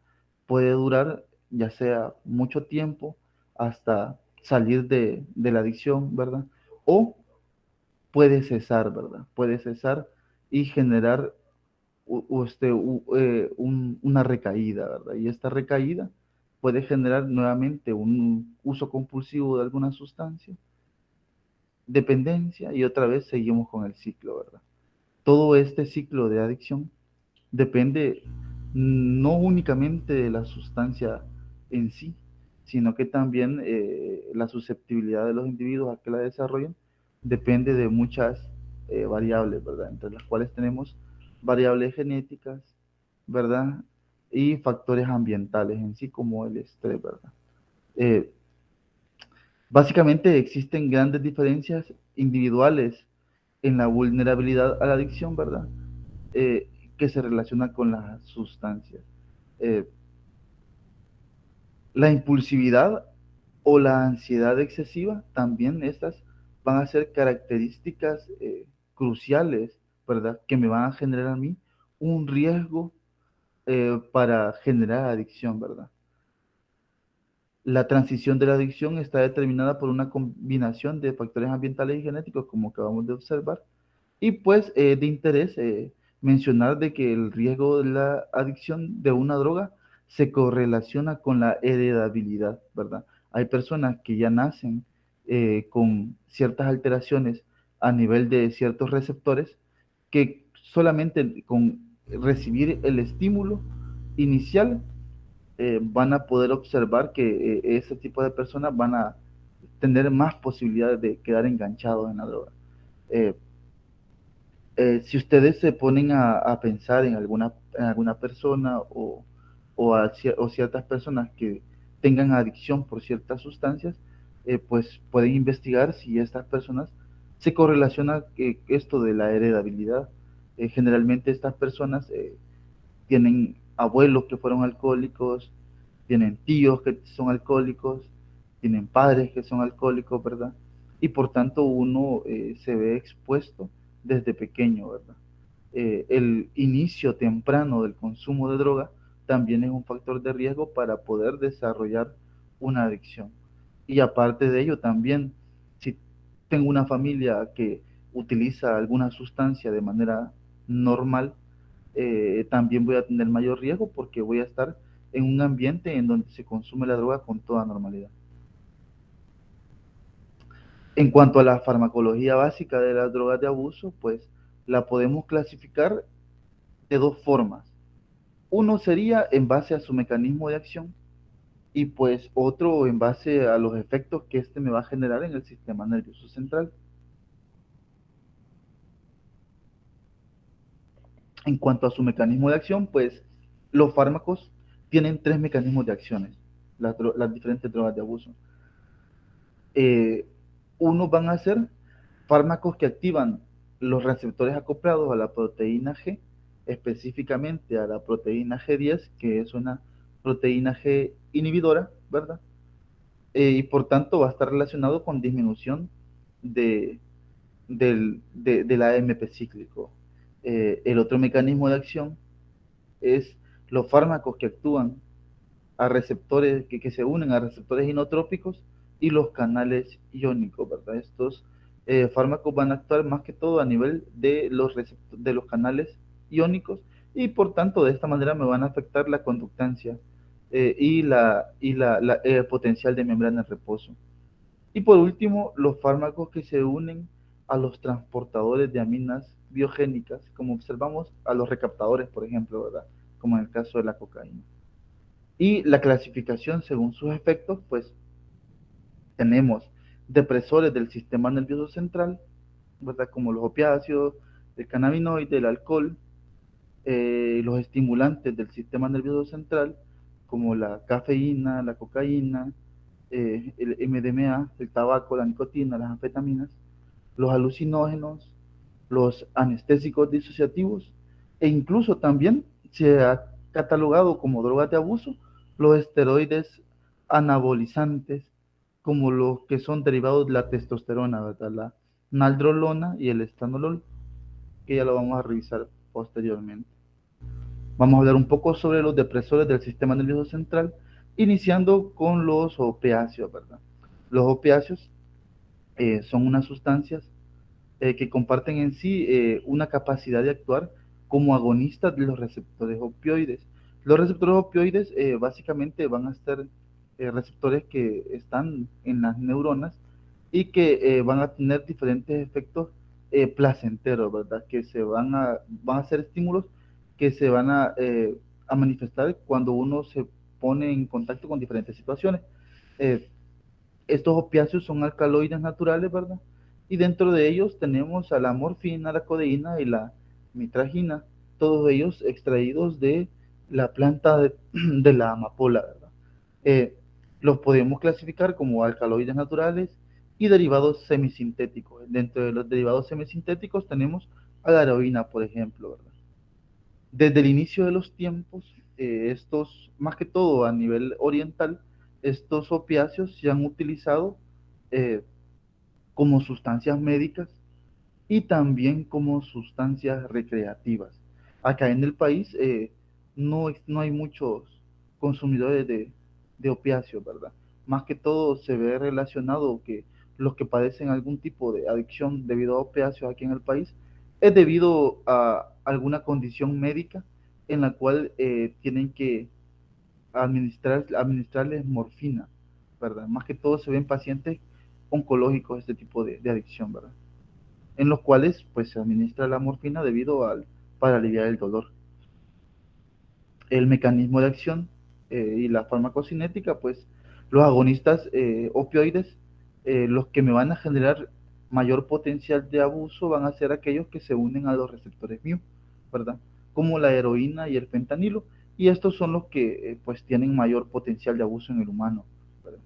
A: puede durar ya sea mucho tiempo hasta salir de la adicción, ¿verdad? O puede cesar, ¿verdad? Puede cesar y generar una recaída, ¿verdad? Y esta recaída puede generar nuevamente un uso compulsivo de alguna sustancia, dependencia y otra vez seguimos con el ciclo, ¿verdad? Todo este ciclo de adicción depende no únicamente de la sustancia en sí, sino que también la susceptibilidad de los individuos a que la desarrollen depende de muchas variables, ¿verdad? Entre las cuales tenemos variables genéticas, ¿verdad? Y factores ambientales en sí, como el estrés, ¿verdad? Eh, Básicamente existen grandes diferencias individuales en la vulnerabilidad a la adicción, ¿verdad? Eh, que se relaciona con las sustancias. Eh, la impulsividad o la ansiedad excesiva, también estas van a ser características cruciales, ¿verdad? Que me van a generar a mí un riesgo para generar adicción, ¿verdad? La transición de la adicción está determinada por una combinación de factores ambientales y genéticos, como acabamos de observar. Y pues de interés mencionar de que el riesgo de la adicción de una droga se correlaciona con la heredabilidad, ¿verdad? Hay personas que ya nacen con ciertas alteraciones a nivel de ciertos receptores que solamente con recibir el estímulo inicial van a poder observar que ese tipo de personas van a tener más posibilidades de quedar enganchados en la droga. Eh, si ustedes se ponen a pensar en alguna persona o ciertas personas que tengan adicción por ciertas sustancias, pues pueden investigar si estas personas se correlaciona esto de la heredabilidad. Generalmente estas personas tienen abuelos que fueron alcohólicos, tienen tíos que son alcohólicos, tienen padres que son alcohólicos, ¿verdad? Y por tanto uno se ve expuesto desde pequeño, ¿verdad? El inicio temprano del consumo de droga también es un factor de riesgo para poder desarrollar una adicción. Y aparte de ello, también si tengo una familia que utiliza alguna sustancia de manera normal, también voy a tener mayor riesgo porque voy a estar en un ambiente en donde se consume la droga con toda normalidad. En cuanto a la farmacología básica de las drogas de abuso, pues la podemos clasificar de dos formas. Uno sería en base a su mecanismo de acción y pues otro en base a los efectos que este me va a generar en el sistema nervioso central. En cuanto a su mecanismo de acción, pues los fármacos tienen tres mecanismos de acciones, las diferentes drogas de abuso. eh, Unos van a ser fármacos que activan los receptores acoplados a la proteína G, específicamente a la proteína G10, que es una proteína G inhibidora, ¿verdad? Y por tanto va a estar relacionado con disminución de, del AMP cíclico. El otro mecanismo de acción es los fármacos que actúan a receptores, que se unen a receptores inotrópicos y los canales iónicos, ¿verdad? Estos fármacos van a actuar más que todo a nivel de los canales iónicos y por tanto de esta manera me van a afectar la conductancia y potencial de membrana en reposo. Y por último, los fármacos que se unen a los transportadores de aminas biogénicas, como observamos a los recaptadores, por ejemplo, ¿verdad? Como en el caso de la cocaína. Y la clasificación según sus efectos, pues tenemos depresores del sistema nervioso central, ¿verdad? Como los opiáceos, el cannabinoide, el alcohol, los estimulantes del sistema nervioso central, como la cafeína, la cocaína, el MDMA, el tabaco, la nicotina, las anfetaminas, los alucinógenos, los anestésicos disociativos e incluso también se ha catalogado como drogas de abuso los esteroides anabolizantes como los que son derivados de la testosterona, ¿verdad? La naldrolona y el estanolol, que ya lo vamos a revisar posteriormente. Vamos a hablar un poco sobre los depresores del sistema nervioso central, iniciando con los opiáceos, ¿verdad? Los opiáceos son unas sustancias que comparten en sí una capacidad de actuar como agonistas de los receptores opioides. Los receptores opioides básicamente van a ser receptores que están en las neuronas y que van a tener diferentes efectos placenteros, ¿verdad? Que van a ser estímulos que se van a manifestar cuando uno se pone en contacto con diferentes situaciones. Eh, Estos opiáceos son alcaloides naturales, ¿verdad? Y dentro de ellos tenemos a la morfina, la codeína y la mitragina, todos ellos extraídos de la planta de la amapola, ¿verdad? Eh, los podemos clasificar como alcaloides naturales y derivados semisintéticos. Dentro de los derivados semisintéticos tenemos a la heroína, por ejemplo, ¿verdad? Desde el inicio de los tiempos, más que todo a nivel oriental, estos opiáceos se han utilizado eh, como sustancias médicas y también como sustancias recreativas. Acá en el país no hay muchos consumidores de opiáceos, ¿verdad? Más que todo se ve relacionado que los que padecen algún tipo de adicción debido a opiáceos aquí en el país es debido a alguna condición médica en la cual tienen que administrarles morfina, ¿verdad? Más que todo se ven pacientes oncológicos este tipo de adicción, ¿verdad? En los cuales pues se administra la morfina para aliviar el dolor. El mecanismo de acción y la farmacocinética, pues los agonistas opioides, los que me van a generar mayor potencial de abuso van a ser aquellos que se unen a los receptores mu, ¿verdad? Como la heroína y el fentanilo, y estos son los que pues tienen mayor potencial de abuso en el humano, ¿verdad?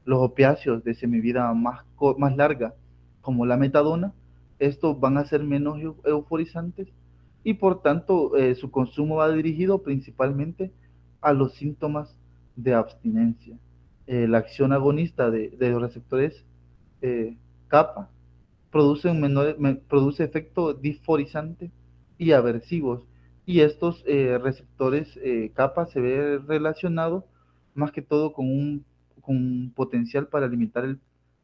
A: Los opiáceos de semivida más larga, como la metadona, estos van a ser menos euforizantes y por tanto su consumo va dirigido principalmente a los síntomas de abstinencia. La acción agonista de los receptores kappa produce efecto disforizante y aversivos, y estos receptores kappa se ve relacionado más que todo con un potencial para limitar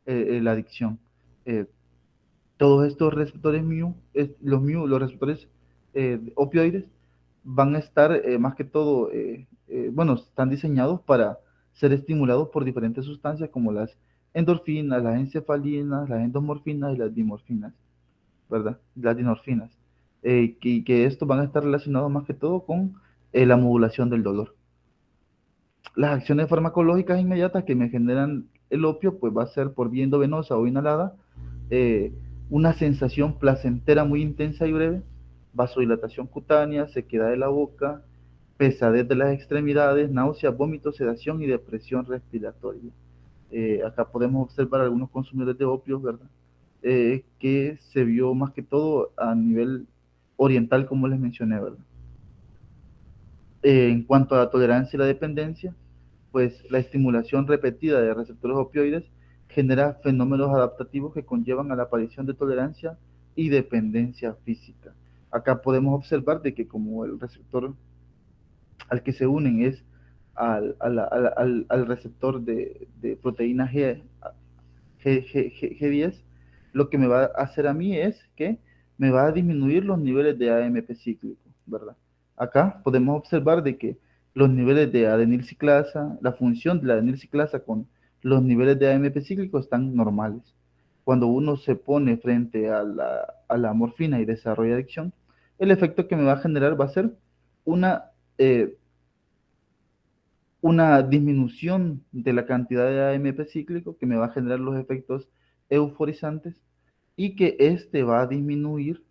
A: la adicción. Eh, Todos estos receptores los receptores opioides van a estar más que todo, bueno, están diseñados para ser estimulados por diferentes sustancias como las endorfinas, las encefalinas, las endomorfinas y las dimorfinas, ¿verdad? Las dinorfinas. Que estos van a estar relacionados más que todo con la modulación del dolor. Las acciones farmacológicas inmediatas que me generan el opio, pues va a ser por vía endovenosa o inhalada, eh, una sensación placentera muy intensa y breve, vasodilatación cutánea, sequedad de la boca, pesadez de las extremidades, náuseas, vómitos, sedación y depresión respiratoria. Acá podemos observar algunos consumidores de opios, ¿verdad? Que se vio más que todo a nivel oriental, como les mencioné, ¿verdad? En cuanto a la tolerancia y la dependencia, pues la estimulación repetida de receptores opioides genera fenómenos adaptativos que conllevan a la aparición de tolerancia y dependencia física. Acá podemos observar de que como el receptor al que se unen es al receptor de proteína G10, lo que me va a hacer a mí es que me va a disminuir los niveles de AMP cíclico, ¿verdad? Acá podemos observar de que los niveles de adenilciclasa, la función de la adenilciclasa con los niveles de AMP cíclico están normales. Cuando uno se pone frente a la morfina y desarrolla adicción, el efecto que me va a generar va a ser una eh, una disminución de la cantidad de AMP cíclico que me va a generar los efectos euforizantes y que este va a disminuir,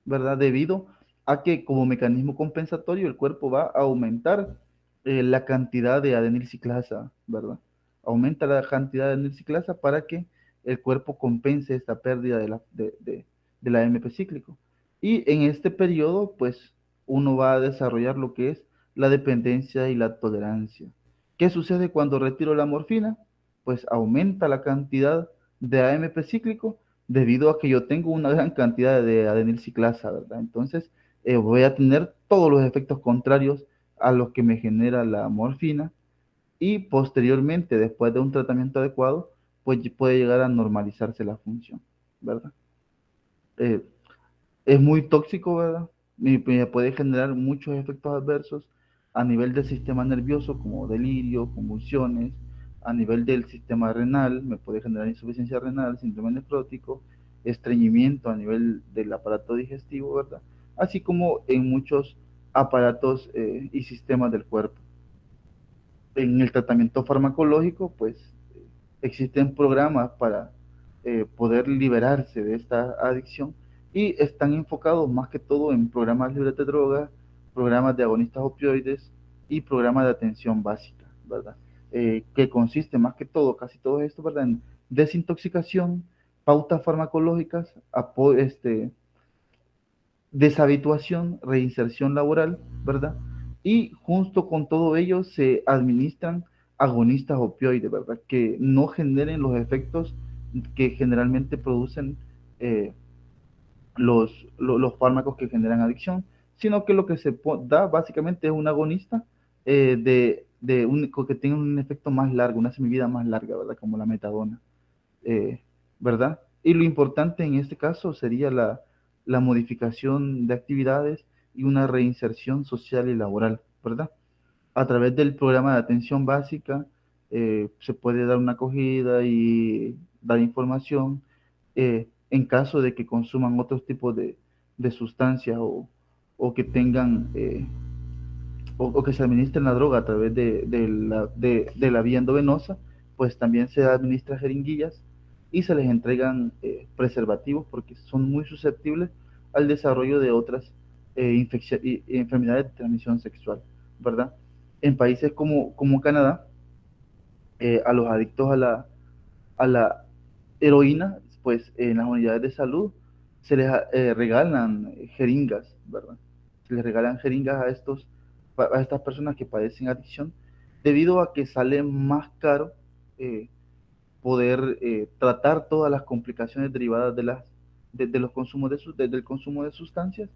A: ¿verdad? Debido a que como mecanismo compensatorio el cuerpo va a aumentar la cantidad de adenilciclasa, ¿verdad? Aumenta la cantidad de adenilciclasa para que el cuerpo compense esta pérdida de la AMP cíclico. Y en este periodo, pues, uno va a desarrollar lo que es la dependencia y la tolerancia. ¿Qué sucede cuando retiro la morfina? Pues aumenta la cantidad de AMP cíclico debido a que yo tengo una gran cantidad de adenilciclasa, ¿verdad? Entonces, voy a tener todos los efectos contrarios a los que me genera la morfina y posteriormente, después de un tratamiento adecuado, pues puede llegar a normalizarse la función, ¿verdad? Eh, es muy tóxico, ¿verdad? Me puede generar muchos efectos adversos a nivel del sistema nervioso, como delirio, convulsiones, a nivel del sistema renal, me puede generar insuficiencia renal, síndrome nefrótico, estreñimiento a nivel del aparato digestivo, ¿verdad? Así como en muchos aparatos y sistemas del cuerpo. En el tratamiento farmacológico, pues existen programas para poder liberarse de esta adicción y están enfocados más que todo en programas libres de drogas, programas de agonistas opioides y programas de atención básica, ¿verdad? Que consiste más que todo, casi todo esto, ¿verdad? En desintoxicación, pautas farmacológicas, deshabituación, reinserción laboral, ¿verdad? Y junto con todo ello se administran agonistas opioides, ¿verdad? Que no generen los efectos que generalmente producen eh, los fármacos que generan adicción, sino que lo que se da básicamente es un agonista que tenga un efecto más largo, una semivida más larga, ¿verdad? Como la metadona, eh, ¿verdad? Y lo importante en este caso sería la modificación de actividades y una reinserción social y laboral, ¿verdad? A través del programa de atención básica se puede dar una acogida y dar información en caso de que consuman otros tipos de sustancias o que tengan o que se administren la droga a través de la vía endovenosa, pues también se administra jeringuillas y se les entregan preservativos porque son muy susceptibles al desarrollo de otras enfermedades de transmisión sexual, ¿verdad? En países como Canadá, a los adictos a la heroína, pues en las unidades de salud se les regalan jeringas, ¿verdad? Se les regalan jeringas a estas personas que padecen adicción, debido a que sale más caro eh, poder tratar todas las complicaciones derivadas de los consumos del consumo de sustancias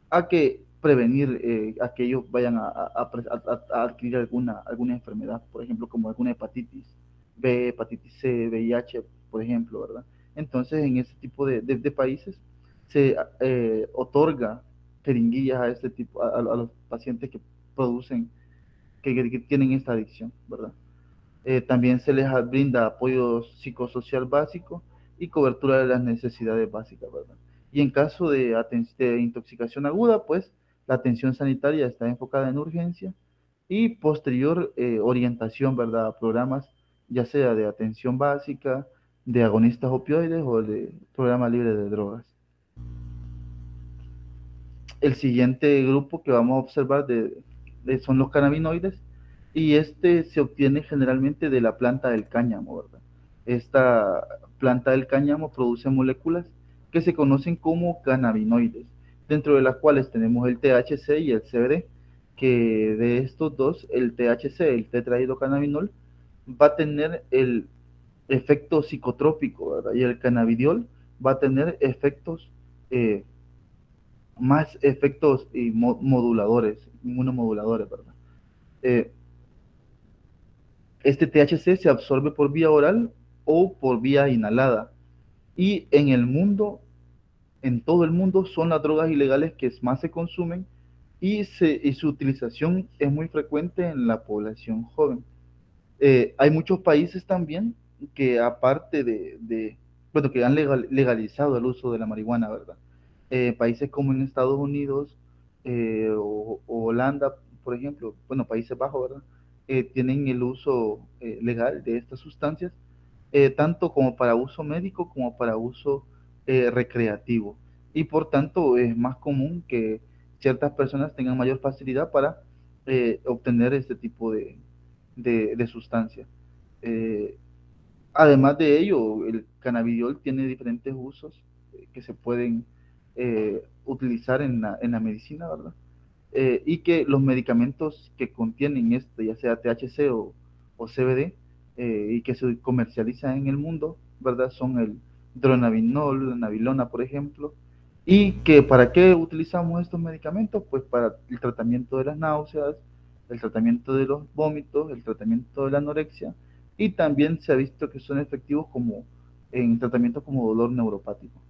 A: a que prevenir a que ellos vayan a adquirir alguna enfermedad, por ejemplo, como alguna hepatitis B, hepatitis C, VIH, por ejemplo, ¿verdad? Entonces, en ese tipo de países se otorga jeringuillas a este tipo, a los pacientes que producen, que tienen esta adicción, ¿verdad? También se les brinda apoyo psicosocial básico y cobertura de las necesidades básicas, ¿verdad? Y en caso de intoxicación aguda, pues la atención sanitaria está enfocada en urgencia y posterior orientación, ¿verdad? A programas ya sea de atención básica, de agonistas opioides o de programa libre de drogas. El siguiente grupo que vamos a observar son los cannabinoides y este se obtiene generalmente de la planta del cáñamo, ¿verdad? Esta planta del cáñamo produce moléculas que se conocen como cannabinoides, dentro de las cuales tenemos el THC y el CBD, que de estos dos, el THC, el tetrahidrocannabinol, va a tener el efecto psicotrópico, ¿verdad? Y el cannabidiol va a tener eh, más efectos y moduladores, inmunomoduladores, ¿verdad? Eh, este THC se absorbe por vía oral o por vía inhalada. Y en el mundo, en todo el mundo, son las drogas ilegales que más se consumen y su utilización es muy frecuente en la población joven. Hay muchos países también que aparte bueno, que han legalizado el uso de la marihuana, ¿verdad? Países como en Estados Unidos o Holanda, por ejemplo, bueno, Países Bajos, ¿verdad? Tienen el uso legal de estas sustancias, tanto como para uso médico como para uso recreativo. Y por tanto es más común que ciertas personas tengan mayor facilidad para obtener este tipo de sustancias. Eh, Además de ello, el cannabidiol tiene diferentes usos que se pueden utilizar en la medicina, ¿verdad? Y que los medicamentos que contienen este, ya sea THC o CBD, y que se comercializan en el mundo, ¿verdad? Son el dronabinol, la nabilona, por ejemplo. ¿Y que para qué utilizamos estos medicamentos? Pues para el tratamiento de las náuseas, el tratamiento de los vómitos, el tratamiento de la anorexia, y también se ha visto que son efectivos como en tratamientos como dolor neuropático.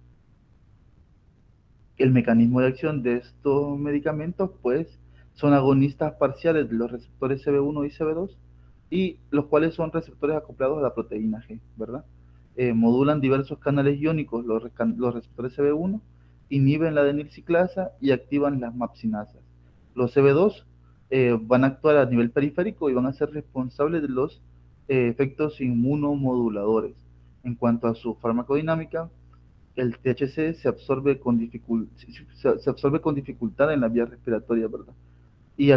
A: El mecanismo de acción de estos medicamentos, pues, son agonistas parciales de los receptores CB1 y CB2, y los cuales son receptores acoplados a la proteína G, ¿verdad? Modulan diversos canales iónicos, los receptores CB1, inhiben la adenilciclasa y activan las mapsinasas. Los CB2 van a actuar a nivel periférico y van a ser responsables de los efectos inmunomoduladores. En cuanto a su farmacodinámica, el THC se absorbe con dificultad en la vía respiratoria, ¿verdad? Y se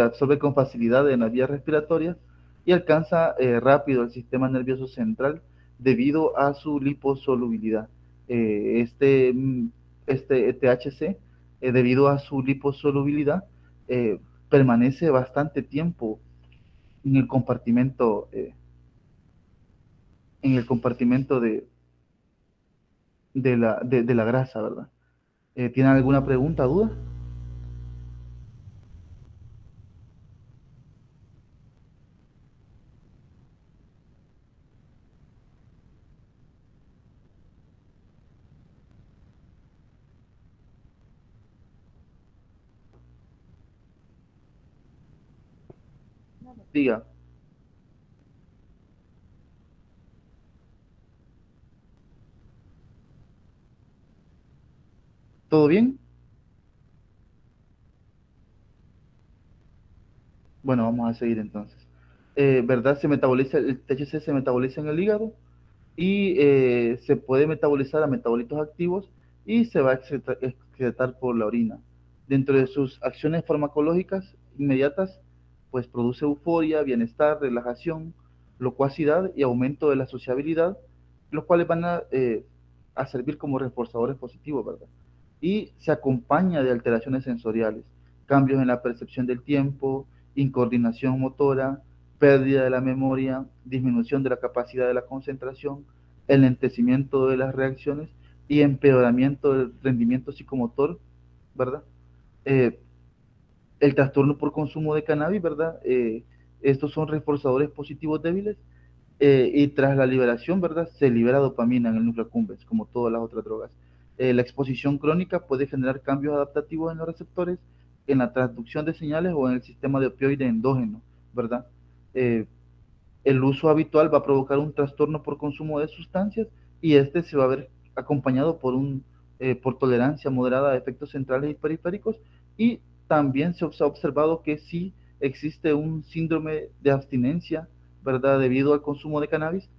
A: absorbe con facilidad en la vía respiratoria y alcanza rápido el sistema nervioso central debido a su liposolubilidad. Eh, este, mm, este THC, debido a su liposolubilidad, eh, permanece bastante tiempo en el compartimento de la grasa, ¿verdad? ¿Tienen alguna pregunta, duda? Diga, ¿todo bien? Bueno, vamos a seguir entonces. ¿Verdad? El THC se metaboliza en el hígado y se puede metabolizar a metabolitos activos y se va a excretar por la orina. Dentro de sus acciones farmacológicas inmediatas, pues produce euforia, bienestar, relajación, locuacidad y aumento de la sociabilidad, los cuales van a servir como reforzadores positivos, ¿verdad? Y se acompaña de alteraciones sensoriales, cambios en la percepción del tiempo, incoordinación motora, pérdida de la memoria, disminución de la capacidad de la concentración, enlentecimiento de las reacciones y empeoramiento del rendimiento psicomotor, ¿verdad? Eh, el trastorno por consumo de cannabis, ¿verdad? Estos son reforzadores positivos débiles, y tras la liberación, ¿verdad? Se libera dopamina en el núcleo accumbens, como todas las otras drogas. La exposición crónica puede generar cambios adaptativos en los receptores, en la transducción de señales o en el sistema de opioide endógeno, ¿verdad? Eh, el uso habitual va a provocar un trastorno por consumo de sustancias y este se va a ver acompañado por tolerancia moderada a efectos centrales y periféricos, y también se ha observado que sí existe un síndrome de abstinencia, ¿verdad? Debido al consumo de cannabis,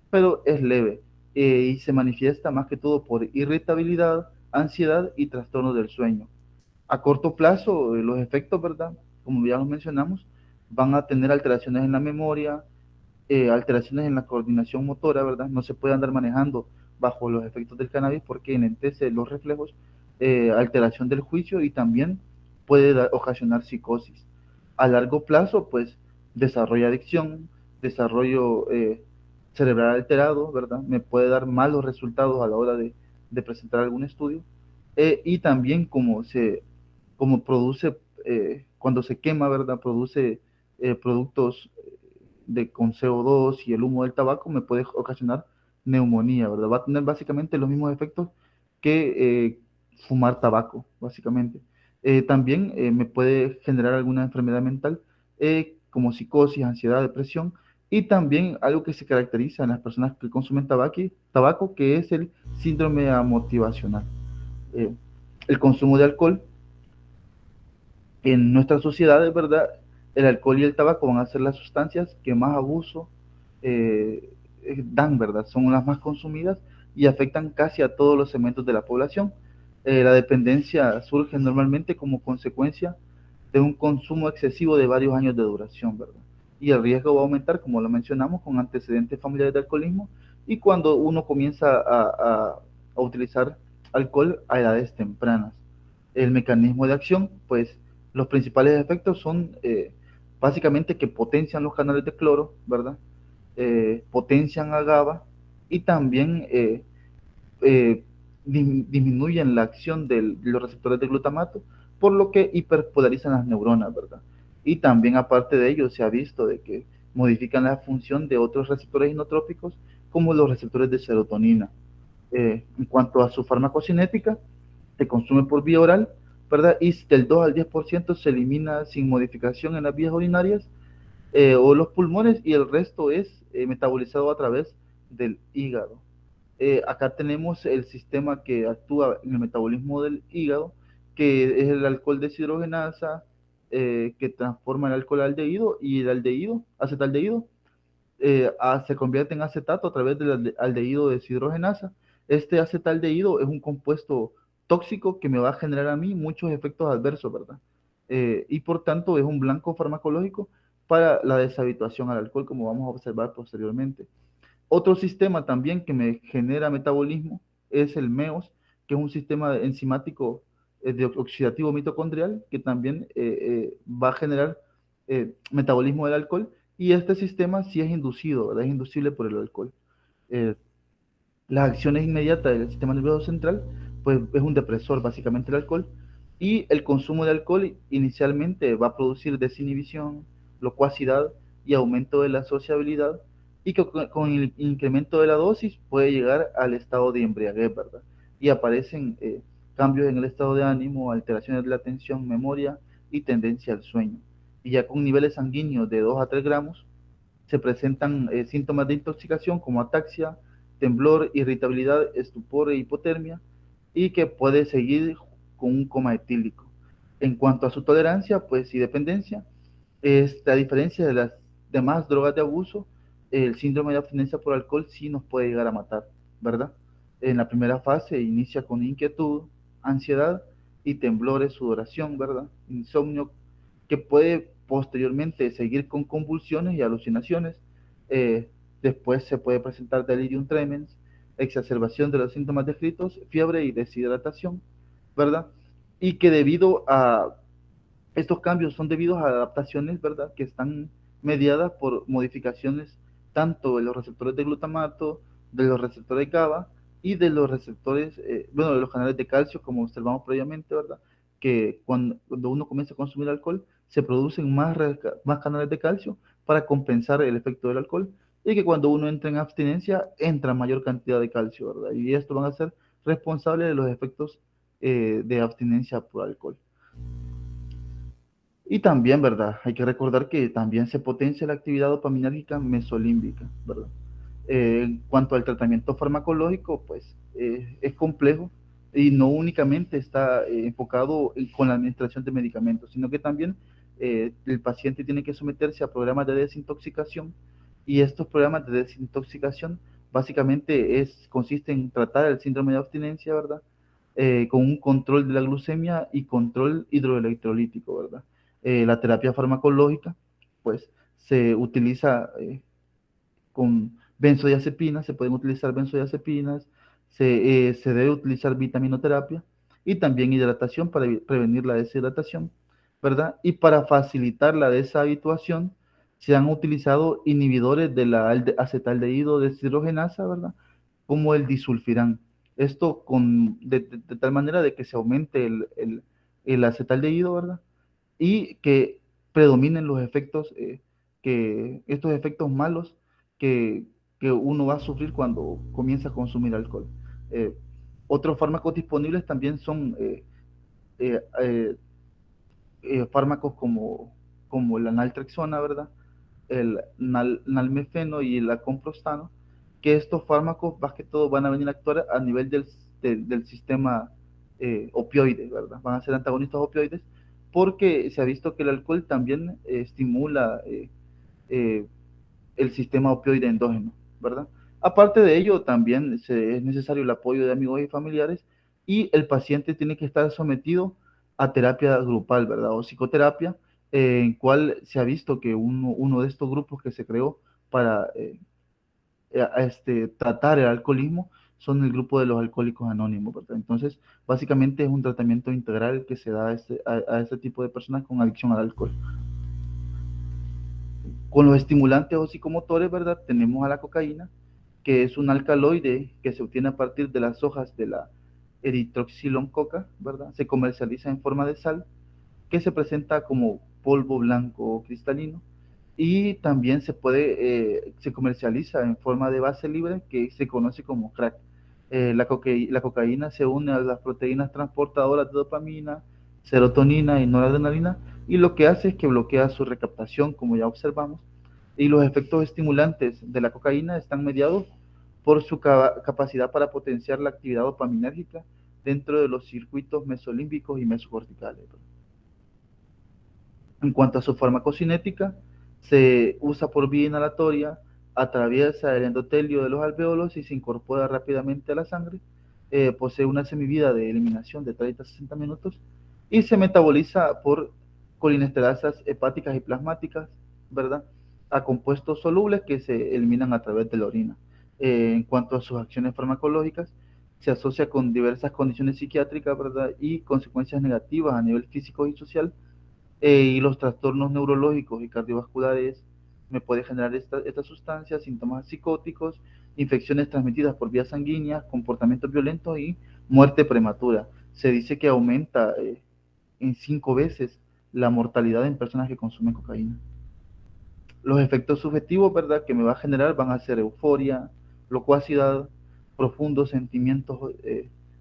A: pero es leve, y se manifiesta más que todo por irritabilidad, ansiedad y trastorno del sueño. A corto plazo, los efectos, ¿verdad? Como ya los mencionamos, van a tener alteraciones en la memoria, alteraciones en la coordinación motora, ¿verdad? No se puede andar manejando bajo los efectos del cannabis porque enlentece los reflejos, alteración del juicio y también puede ocasionar psicosis. A largo plazo, pues, desarrolla adicción, desarrollo cerebral alterado, ¿verdad? Me puede dar malos resultados a la hora de presentar algún estudio, y también como produce cuando se quema, ¿verdad? Produce productos con CO2 y el humo del tabaco, me puede ocasionar neumonía, ¿verdad? Va a tener básicamente los mismos efectos que fumar tabaco, básicamente. También me puede generar alguna enfermedad mental, como psicosis, ansiedad, depresión, y también algo que se caracteriza en las personas que consumen tabaco, que es el síndrome amotivacional. Eh, el consumo de alcohol en nuestras sociedades, ¿verdad? El alcohol y el tabaco van a ser las sustancias que más abuso eh, dan, ¿verdad? Son las más consumidas y afectan casi a todos los segmentos de la población. La dependencia surge normalmente como consecuencia de un consumo excesivo de varios años de duración, ¿verdad? Y el riesgo va a aumentar, como lo mencionamos, con antecedentes familiares de alcoholismo y cuando uno comienza a utilizar alcohol a edades tempranas. El mecanismo de acción, pues los principales efectos son básicamente que potencian los canales de cloro, ¿verdad? Potencian a GABA y también disminuyen la acción de los receptores de glutamato, por lo que hiperpolarizan las neuronas, ¿verdad? Y también aparte de ello se ha visto de que modifican la función de otros receptores inotrópicos como los receptores de serotonina. En cuanto a su farmacocinética, se consume por vía oral, ¿verdad? Y del 2 al 10% se elimina sin modificación en las vías urinarias o los pulmones y el resto es metabolizado a través del hígado. Acá tenemos el sistema que actúa en el metabolismo del hígado, que es el alcohol deshidrogenasa, que transforma el alcohol aldehído y el aldehído, acetaldehído, se convierte en acetato a través del aldehído deshidrogenasa. Este acetaldehído es un compuesto tóxico que me va a generar a mí muchos efectos adversos, ¿verdad? Y por tanto es un blanco farmacológico para la deshabituación al alcohol, como vamos a observar posteriormente. Otro sistema también que me genera metabolismo es el MEOS, que es un sistema enzimático de oxidativo mitocondrial que también va a generar metabolismo del alcohol y este sistema sí es inducido, ¿verdad? Es inducible por el alcohol. Eh, las acciones inmediatas del sistema nervioso central, pues es un depresor básicamente el alcohol y el consumo de alcohol inicialmente va a producir desinhibición, locuacidad y aumento de la sociabilidad y que con el incremento de la dosis puede llegar al estado de embriaguez, ¿verdad? Y aparecen cambios en el estado de ánimo, alteraciones de la atención, memoria y tendencia al sueño. Y ya con niveles sanguíneos de 2 a 3 gramos se presentan síntomas de intoxicación como ataxia, temblor, irritabilidad, estupor e hipotermia y que puede seguir con un coma etílico. En cuanto a su tolerancia, pues y dependencia, a diferencia de las demás drogas de abuso, el síndrome de abstinencia por alcohol sí nos puede llegar a matar, ¿verdad? En la primera fase inicia con inquietud, ansiedad y temblores, sudoración, ¿verdad? Insomnio, que puede posteriormente seguir con convulsiones y alucinaciones. Después se puede presentar delirium tremens, exacerbación de los síntomas descritos, fiebre y deshidratación, ¿verdad? Y que debido a estos cambios son debidos a adaptaciones, ¿verdad?, que están mediadas por modificaciones tanto de los receptores de glutamato, de los receptores GABA y de los receptores, bueno, de los canales de calcio, como observamos previamente, ¿verdad? Que cuando uno comienza a consumir alcohol, se producen más canales de calcio para compensar el efecto del alcohol y que cuando uno entra en abstinencia, entra mayor cantidad de calcio, ¿verdad? Y esto van a ser responsables de los efectos de abstinencia por alcohol. Y también, ¿verdad? Hay que recordar que también se potencia la actividad dopaminérgica mesolímbica, ¿verdad? En cuanto al tratamiento farmacológico, pues es complejo y no únicamente está enfocado con la administración de medicamentos, sino que también el paciente tiene que someterse a programas de desintoxicación y estos programas de desintoxicación básicamente consisten en tratar el síndrome de abstinencia, ¿verdad? Con un control de la glucemia y control hidroelectrolítico, ¿verdad? La terapia farmacológica, pues se utiliza con benzodiazepinas, se pueden utilizar benzodiazepinas, se debe utilizar vitaminoterapia y también hidratación para prevenir la deshidratación, ¿verdad? Y para facilitar la deshabituación, se han utilizado inhibidores de la acetaldehído deshidrogenasa, ¿verdad? Como el disulfiram. Esto de tal manera de que se aumente el acetaldehído, ¿verdad? y que predominen los efectos, que estos efectos malos que, que uno va a sufrir cuando comienza a consumir alcohol. Eh, Otros fármacos disponibles también son eh, eh, fármacos como la naltrexona, ¿verdad? El nalmefeno y el acamprostano, que estos fármacos más que todo van a venir a actuar a nivel del sistema opioide, ¿verdad? Van a ser antagonistas opioides porque se ha visto que el alcohol también estimula eh, el sistema opioide endógeno, ¿verdad? Aparte de ello, también es necesario el apoyo de amigos y familiares y el paciente tiene que estar sometido a terapia grupal, ¿verdad? O psicoterapia, en cual se ha visto que uno de estos grupos que se creó para tratar el alcoholismo son el grupo de los alcohólicos anónimos, ¿verdad? Entonces, básicamente es un tratamiento integral que se da a este tipo de personas con adicción al alcohol. Con los estimulantes o psicomotores, ¿verdad? Tenemos a la cocaína, que es un alcaloide que se obtiene a partir de las hojas de la eritroxiloncoca, ¿verdad? Se comercializa en forma de sal, que se presenta como polvo blanco o cristalino, y también se comercializa en forma de base libre, que se conoce como crack. La cocaína se une a las proteínas transportadoras de dopamina, serotonina y noradrenalina, y lo que hace es que bloquea su recaptación, como ya observamos, y los efectos estimulantes de la cocaína están mediados por su capacidad para potenciar la actividad dopaminérgica dentro de los circuitos mesolímbicos y mesocorticales. En cuanto a su farmacocinética, se usa por vía inhalatoria, atraviesa el endotelio de los alveolos y se incorpora rápidamente a la sangre. Posee una semivida de eliminación de 30 a 60 minutos y se metaboliza por colinesterasas hepáticas y plasmáticas, ¿verdad? A compuestos solubles que se eliminan a través de la orina. En cuanto a sus acciones farmacológicas, se asocia con diversas condiciones psiquiátricas, ¿verdad? Y consecuencias negativas a nivel físico y social, y los trastornos neurológicos y cardiovasculares me puede generar esta sustancia, síntomas psicóticos, infecciones transmitidas por vías sanguíneas, comportamientos violentos y muerte prematura. Se dice que aumenta en 5 veces la mortalidad en personas que consumen cocaína. Los efectos subjetivos, ¿verdad?, que me va a generar van a ser euforia, locuacidad, profundos sentimientos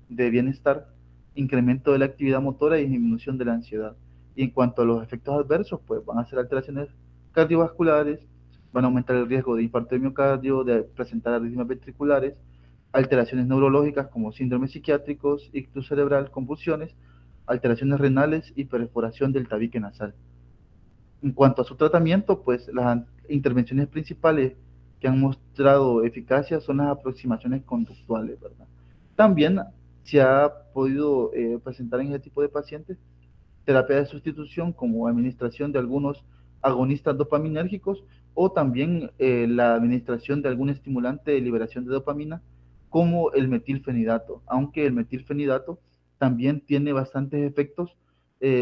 A: de bienestar, incremento de la actividad motora y disminución de la ansiedad. Y en cuanto a los efectos adversos, pues van a ser alteraciones cardiovasculares, van a aumentar el riesgo de infarto de miocardio, de presentar arritmias ventriculares, alteraciones neurológicas como síndromes psiquiátricos, ictus cerebral, convulsiones, alteraciones renales y perforación del tabique nasal. En cuanto a su tratamiento, pues las intervenciones principales que han mostrado eficacia son las aproximaciones conductuales, ¿verdad? También se ha podido presentar en este tipo de pacientes terapia de sustitución como administración de algunos agonistas dopaminérgicos o también la administración de algún estimulante de liberación de dopamina como el metilfenidato, aunque el metilfenidato también tiene bastantes efectos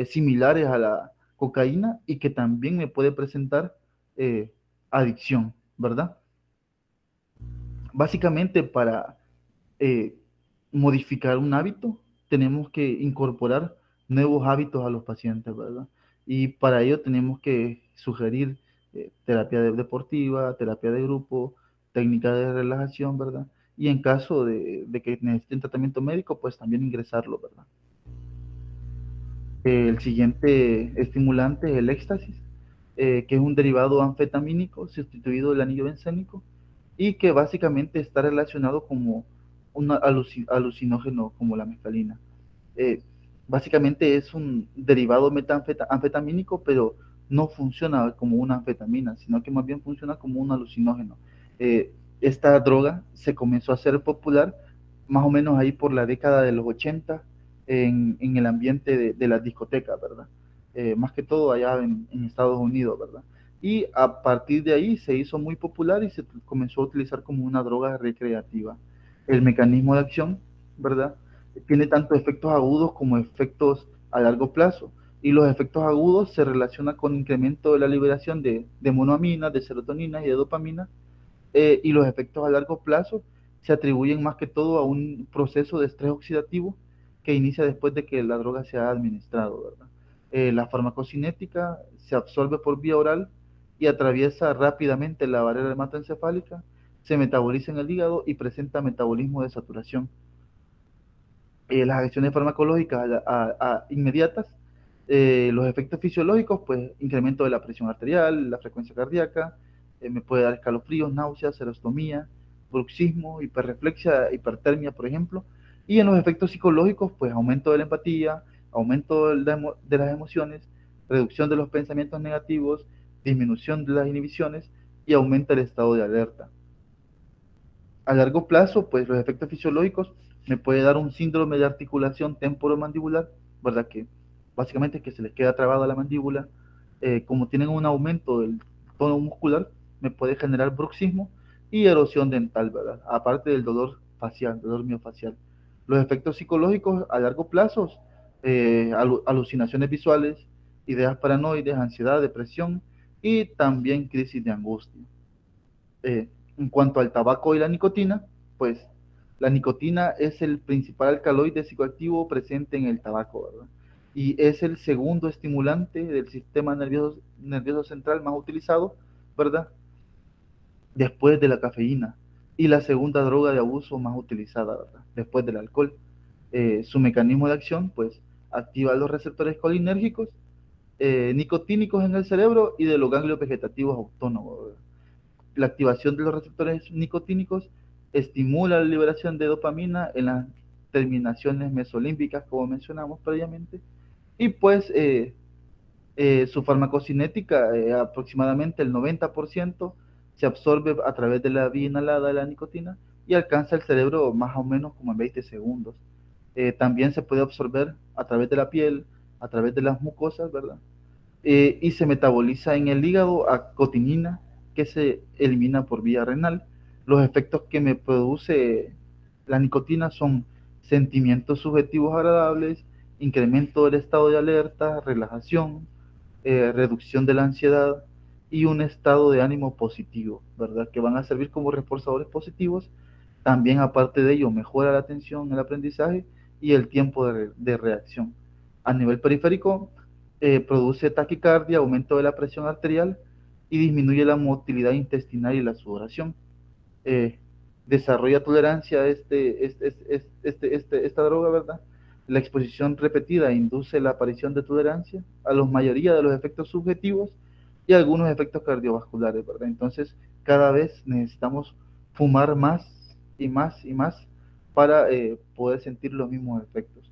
A: similares a la cocaína y que también me puede presentar eh, adicción, ¿verdad? Básicamente para eh, modificar un hábito, tenemos que incorporar nuevos hábitos a los pacientes, ¿verdad? Y para ello tenemos que sugerir terapia deportiva, terapia de grupo, técnica de relajación, ¿verdad? Y en caso de que necesiten tratamiento médico, pues también ingresarlo, ¿verdad? El siguiente estimulante es el éxtasis, que es un derivado anfetamínico sustituido del anillo bencénico y que básicamente está relacionado como un alucinógeno como la mescalina. Eh, Básicamente es un derivado metanfetamínico, pero no funciona como una anfetamina, sino que más bien funciona como un alucinógeno. Esta droga se comenzó a hacer popular más o menos ahí por la década de los 80 en el ambiente de las discotecas, ¿verdad? Más que todo allá en Estados Unidos, ¿verdad? Y a partir de ahí se hizo muy popular y se comenzó a utilizar como una droga recreativa. El mecanismo de acción, ¿verdad? Tiene tanto efectos agudos como efectos a largo plazo. Y los efectos agudos se relacionan con incremento de la liberación de monoamina, de serotonina y de dopamina, y los efectos a largo plazo se atribuyen más que todo a un proceso de estrés oxidativo que inicia después de que la droga se ha administrado, ¿verdad? La farmacocinética se absorbe por vía oral y atraviesa rápidamente la barrera hematoencefálica, se metaboliza en el hígado y presenta metabolismo de saturación. Las acciones farmacológicas inmediatas, los efectos fisiológicos, pues incremento de la presión arterial, la frecuencia cardíaca, me puede dar escalofríos, náuseas, serostomía, bruxismo, hiperreflexia, hipertermia, por ejemplo. Y en los efectos psicológicos, pues aumento de la empatía, aumento de las emociones, reducción de los pensamientos negativos, disminución de las inhibiciones y aumenta el estado de alerta. A largo plazo, pues los efectos fisiológicos me puede dar un síndrome de articulación temporomandibular, ¿verdad? Que básicamente que se les queda trabada la mandíbula. Como tienen un aumento del tono muscular, me puede generar bruxismo y erosión dental, ¿verdad? Aparte del dolor facial, dolor miofacial. Los efectos psicológicos a largo plazo, alucinaciones visuales, ideas paranoides, ansiedad, depresión y también crisis de angustia. eh, en cuanto al tabaco y la nicotina, pues la nicotina es el principal alcaloide psicoactivo presente en el tabaco, ¿verdad? Y es el segundo estimulante del sistema nervioso central más utilizado, ¿verdad? Después de la cafeína. Y la segunda droga de abuso más utilizada, ¿verdad? Después del alcohol. Su mecanismo de acción, pues, activa los receptores colinérgicos, nicotínicos en el cerebro y de los ganglios vegetativos autónomos, ¿verdad? La activación de los receptores nicotínicos estimula la liberación de dopamina en las terminaciones mesolímbicas, como mencionamos previamente, y pues su farmacocinética, aproximadamente el 90%, se absorbe a través de la vía inhalada de la nicotina y alcanza el cerebro más o menos como en 20 segundos. También se puede absorber a través de la piel, a través de las mucosas, ¿verdad? Y se metaboliza en el hígado a cotinina que se elimina por vía renal. Los efectos que me produce la nicotina son sentimientos subjetivos agradables, incremento del estado de alerta, relajación, reducción de la ansiedad y un estado de ánimo positivo, ¿verdad? Que van a servir como reforzadores positivos. También, aparte de ello, mejora la atención, el aprendizaje y el tiempo de reacción. A nivel periférico, produce taquicardia, aumento de la presión arterial y disminuye la motilidad intestinal y la sudoración. Eh, Desarrolla tolerancia a esta droga, ¿verdad? La exposición repetida induce la aparición de tolerancia a la mayoría de los efectos subjetivos y algunos efectos cardiovasculares, ¿verdad? Entonces, cada vez necesitamos fumar más y más y más para poder sentir los mismos efectos.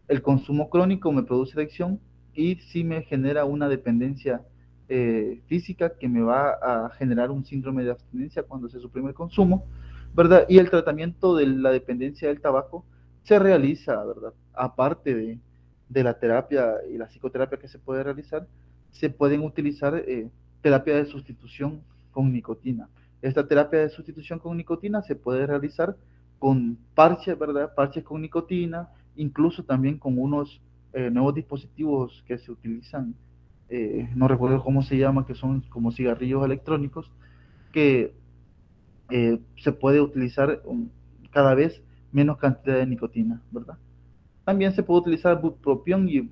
A: El consumo crónico me produce adicción y sí me genera una dependencia física que me va a generar un síndrome de abstinencia cuando se suprime el consumo, ¿verdad? Y el tratamiento de la dependencia del tabaco se realiza, ¿verdad? Aparte de la terapia y la psicoterapia que se puede realizar, se pueden utilizar terapia de sustitución con nicotina. Esta terapia de sustitución con nicotina se puede realizar con parches, ¿verdad? Parches con nicotina, incluso también con unos nuevos dispositivos que se utilizan, no recuerdo cómo se llama, que son como cigarrillos electrónicos, que se puede utilizar cada vez menos cantidad de nicotina, ¿verdad? También se puede utilizar bupropión y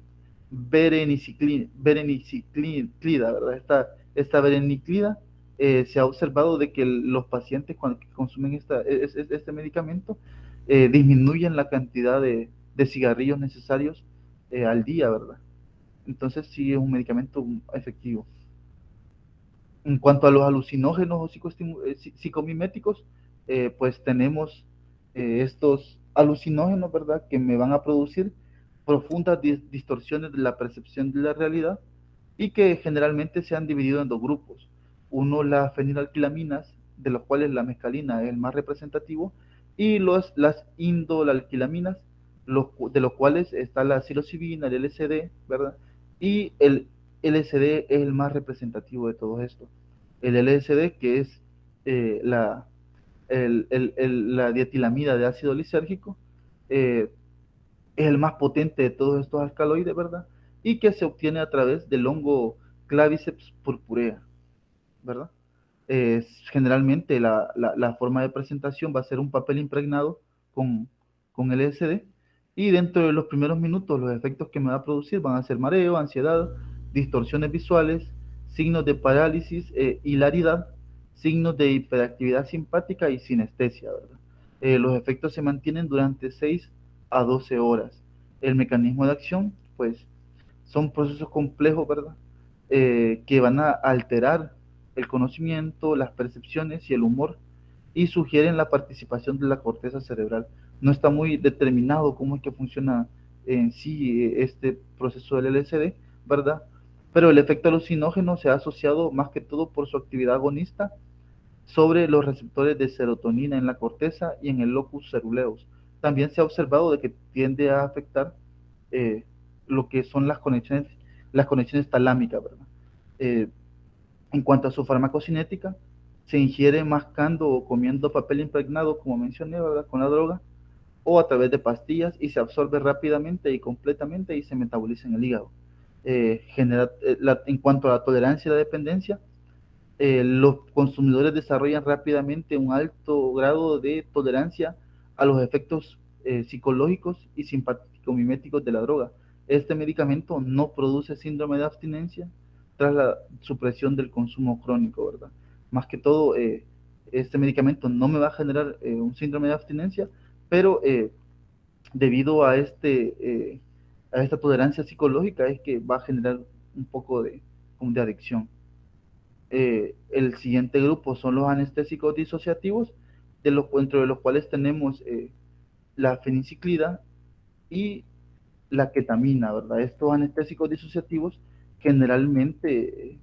A: bereniciclida, ¿verdad? Esta bereniclida se ha observado de que los pacientes cuando consumen este medicamento disminuyen la cantidad de cigarrillos necesarios al día, ¿verdad? Entonces sí es un medicamento efectivo. En cuanto a los alucinógenos o psicomiméticos, pues tenemos estos alucinógenos, ¿verdad? Que me van a producir profundas distorsiones de la percepción de la realidad y que generalmente se han dividido en dos grupos. Uno, las fenilalquilaminas, de los cuales la mescalina es el más representativo, y las indolalquilaminas, de los cuales está la psilocibina, el LSD, ¿verdad? Y el LSD es el más representativo de todo esto. El LSD, que es la, la dietilamida de ácido lisérgico, eh, es el más potente de todos estos alcaloides, ¿verdad? Y que se obtiene a través del hongo Claviceps purpurea, ¿verdad? Generalmente la forma de presentación va a ser un papel impregnado con LSD Y dentro de los primeros minutos, los efectos que me va a producir van a ser mareo, ansiedad, distorsiones visuales, signos de parálisis, hilaridad, signos de hiperactividad simpática y sinestesia, ¿verdad? Los efectos se mantienen durante 6 a 12 horas. El mecanismo de acción, pues, son procesos complejos, ¿verdad? Que van a alterar el conocimiento, las percepciones y el humor y sugieren la participación de la corteza cerebral. No está muy determinado cómo es que funciona en sí este proceso del LSD, ¿verdad? Pero el efecto alucinógeno se ha asociado más que todo por su actividad agonista sobre los receptores de serotonina en la corteza y en el locus ceruleus. También se ha observado de que tiende a afectar eh, lo que son las conexiones talámicas, ¿verdad? Eh, en cuanto a su farmacocinética, se ingiere mascando o comiendo papel impregnado, como mencioné, ¿verdad? Con la droga, o a través de pastillas y se absorbe rápidamente y completamente y se metaboliza en el hígado. En cuanto a la tolerancia y la dependencia, los consumidores desarrollan rápidamente un alto grado de tolerancia a los efectos psicológicos y simpático-miméticos de la droga. Este medicamento no produce síndrome de abstinencia tras la supresión del consumo crónico, ¿verdad? Más que todo, este medicamento no me va a generar un síndrome de abstinencia, pero debido a esta tolerancia psicológica es que va a generar un poco de adicción. El siguiente grupo son los anestésicos disociativos, dentro de los cuales tenemos la feniciclida y la ketamina, ¿verdad? Estos anestésicos disociativos generalmente,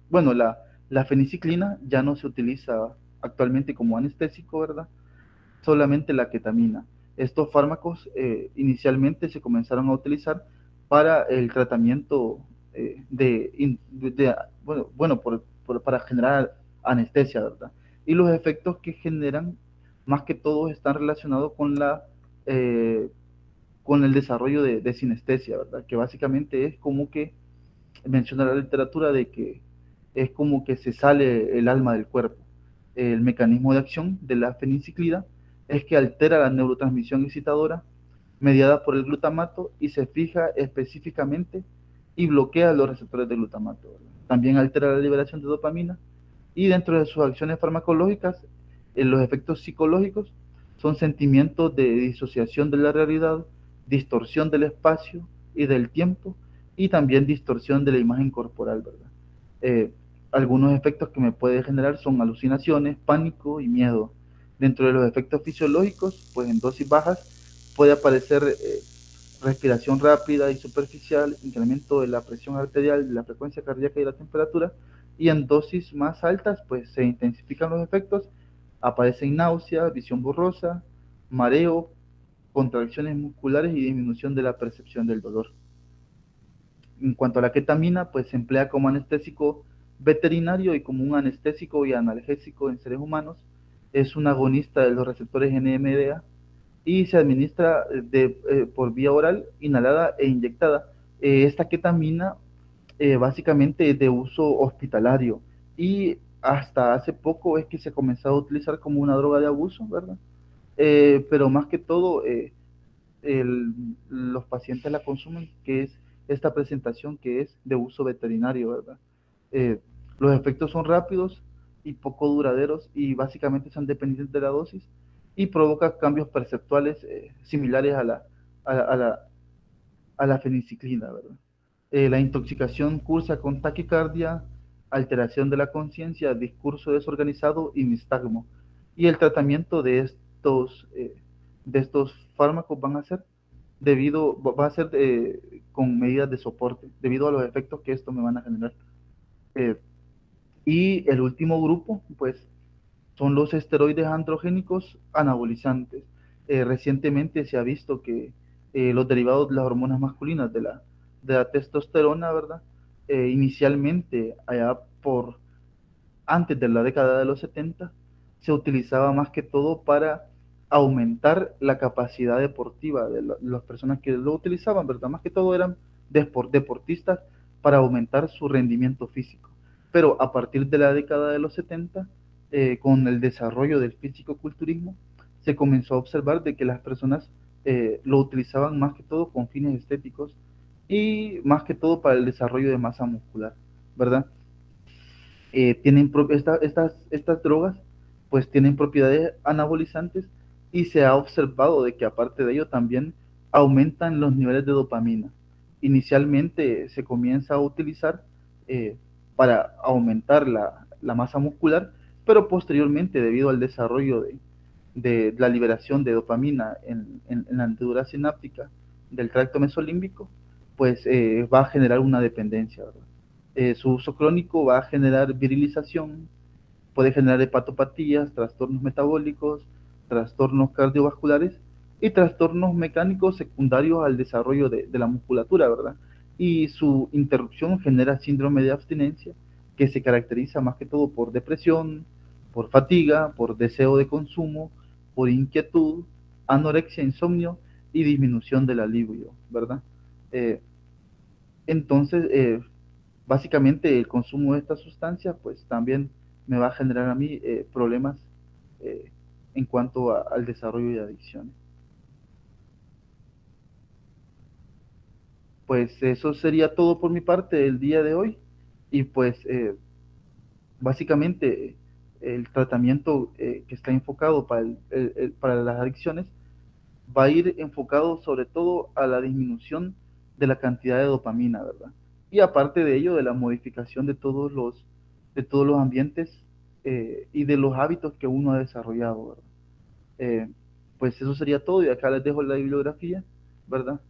A: bueno, la feniciclina ya no se utiliza actualmente como anestésico, ¿verdad? Solamente la ketamina. Estos fármacos inicialmente se comenzaron a utilizar para el tratamiento bueno, para generar anestesia, ¿verdad? Y los efectos que generan, más que todo, están relacionados eh, con el desarrollo de sinestesia, ¿verdad? Que básicamente es como que menciona la literatura de que es como que se sale el alma del cuerpo. El mecanismo de acción de la feniciclida es que altera la neurotransmisión excitadora mediada por el glutamato y se fija específicamente y bloquea los receptores de glutamato. También altera la liberación de dopamina y dentro de sus acciones farmacológicas, los efectos psicológicos son sentimientos de disociación de la realidad, distorsión del espacio y del tiempo y también distorsión de la imagen corporal, ¿verdad? Eh, Algunos efectos que me puede generar son alucinaciones, pánico y miedo. Dentro de los efectos fisiológicos, pues en dosis bajas puede aparecer respiración rápida y superficial, incremento de la presión arterial, de la frecuencia cardíaca y la temperatura, y en dosis más altas, pues se intensifican los efectos, aparecen náuseas, visión borrosa, mareo, contracciones musculares y disminución de la percepción del dolor. En cuanto a la ketamina, pues se emplea como anestésico veterinario y como un anestésico y analgésico en seres humanos. Es un agonista de los receptores NMDA y se administra por vía oral, inhalada e inyectada. Esta ketamina básicamente es de uso hospitalario y hasta hace poco es que se ha comenzado a utilizar como una droga de abuso, ¿verdad? Pero más que todo, los pacientes la consumen, que es esta presentación que es de uso veterinario, ¿verdad? Eh, los efectos son rápidos y poco duraderos y básicamente son dependientes de la dosis y provoca cambios perceptuales similares a la feniciclina, ¿verdad? La intoxicación cursa con taquicardia, alteración de la conciencia, discurso desorganizado y nistagmo. Y el tratamiento de estos fármacos va a ser con medidas de soporte, debido a los efectos que esto me van a generar. Eh, y el último grupo, pues, son los esteroides androgénicos anabolizantes. Recientemente se ha visto que los derivados de las hormonas masculinas de la testosterona, ¿verdad? Inicialmente, antes de la década de los 70, se utilizaba más que todo para aumentar la capacidad deportiva de las personas que lo utilizaban, ¿verdad? Más que todo eran deportistas para aumentar su rendimiento físico. Pero a partir de la década de los 70, con el desarrollo del físico-culturismo, se comenzó a observar de que las personas lo utilizaban más que todo con fines estéticos y más que todo para el desarrollo de masa muscular, ¿verdad? Estas drogas pues tienen propiedades anabolizantes y se ha observado de que aparte de ello también aumentan los niveles de dopamina. Inicialmente se comienza a utilizar eh, para aumentar la masa muscular, pero posteriormente debido al desarrollo de la liberación de dopamina en la hendidura sináptica del tracto mesolímbico, pues va a generar una dependencia, ¿verdad? Su uso crónico va a generar virilización, puede generar hepatopatías, trastornos metabólicos, trastornos cardiovasculares y trastornos mecánicos secundarios al desarrollo de la musculatura, ¿verdad? Y su interrupción genera síndrome de abstinencia, que se caracteriza más que todo por depresión, por fatiga, por deseo de consumo, por inquietud, anorexia, insomnio y disminución de la libido, ¿verdad? Eh, entonces, básicamente el consumo de esta sustancia pues también me va a generar a mí problemas eh, en cuanto al desarrollo de adicciones. Pues eso sería todo por mi parte el día de hoy y pues básicamente el tratamiento que está enfocado para las adicciones va a ir enfocado sobre todo a la disminución de la cantidad de dopamina, ¿verdad? Y aparte de ello, de la modificación de todos los ambientes y de los hábitos que uno ha desarrollado, ¿verdad? Eh, pues eso sería todo y acá les dejo la bibliografía, ¿verdad?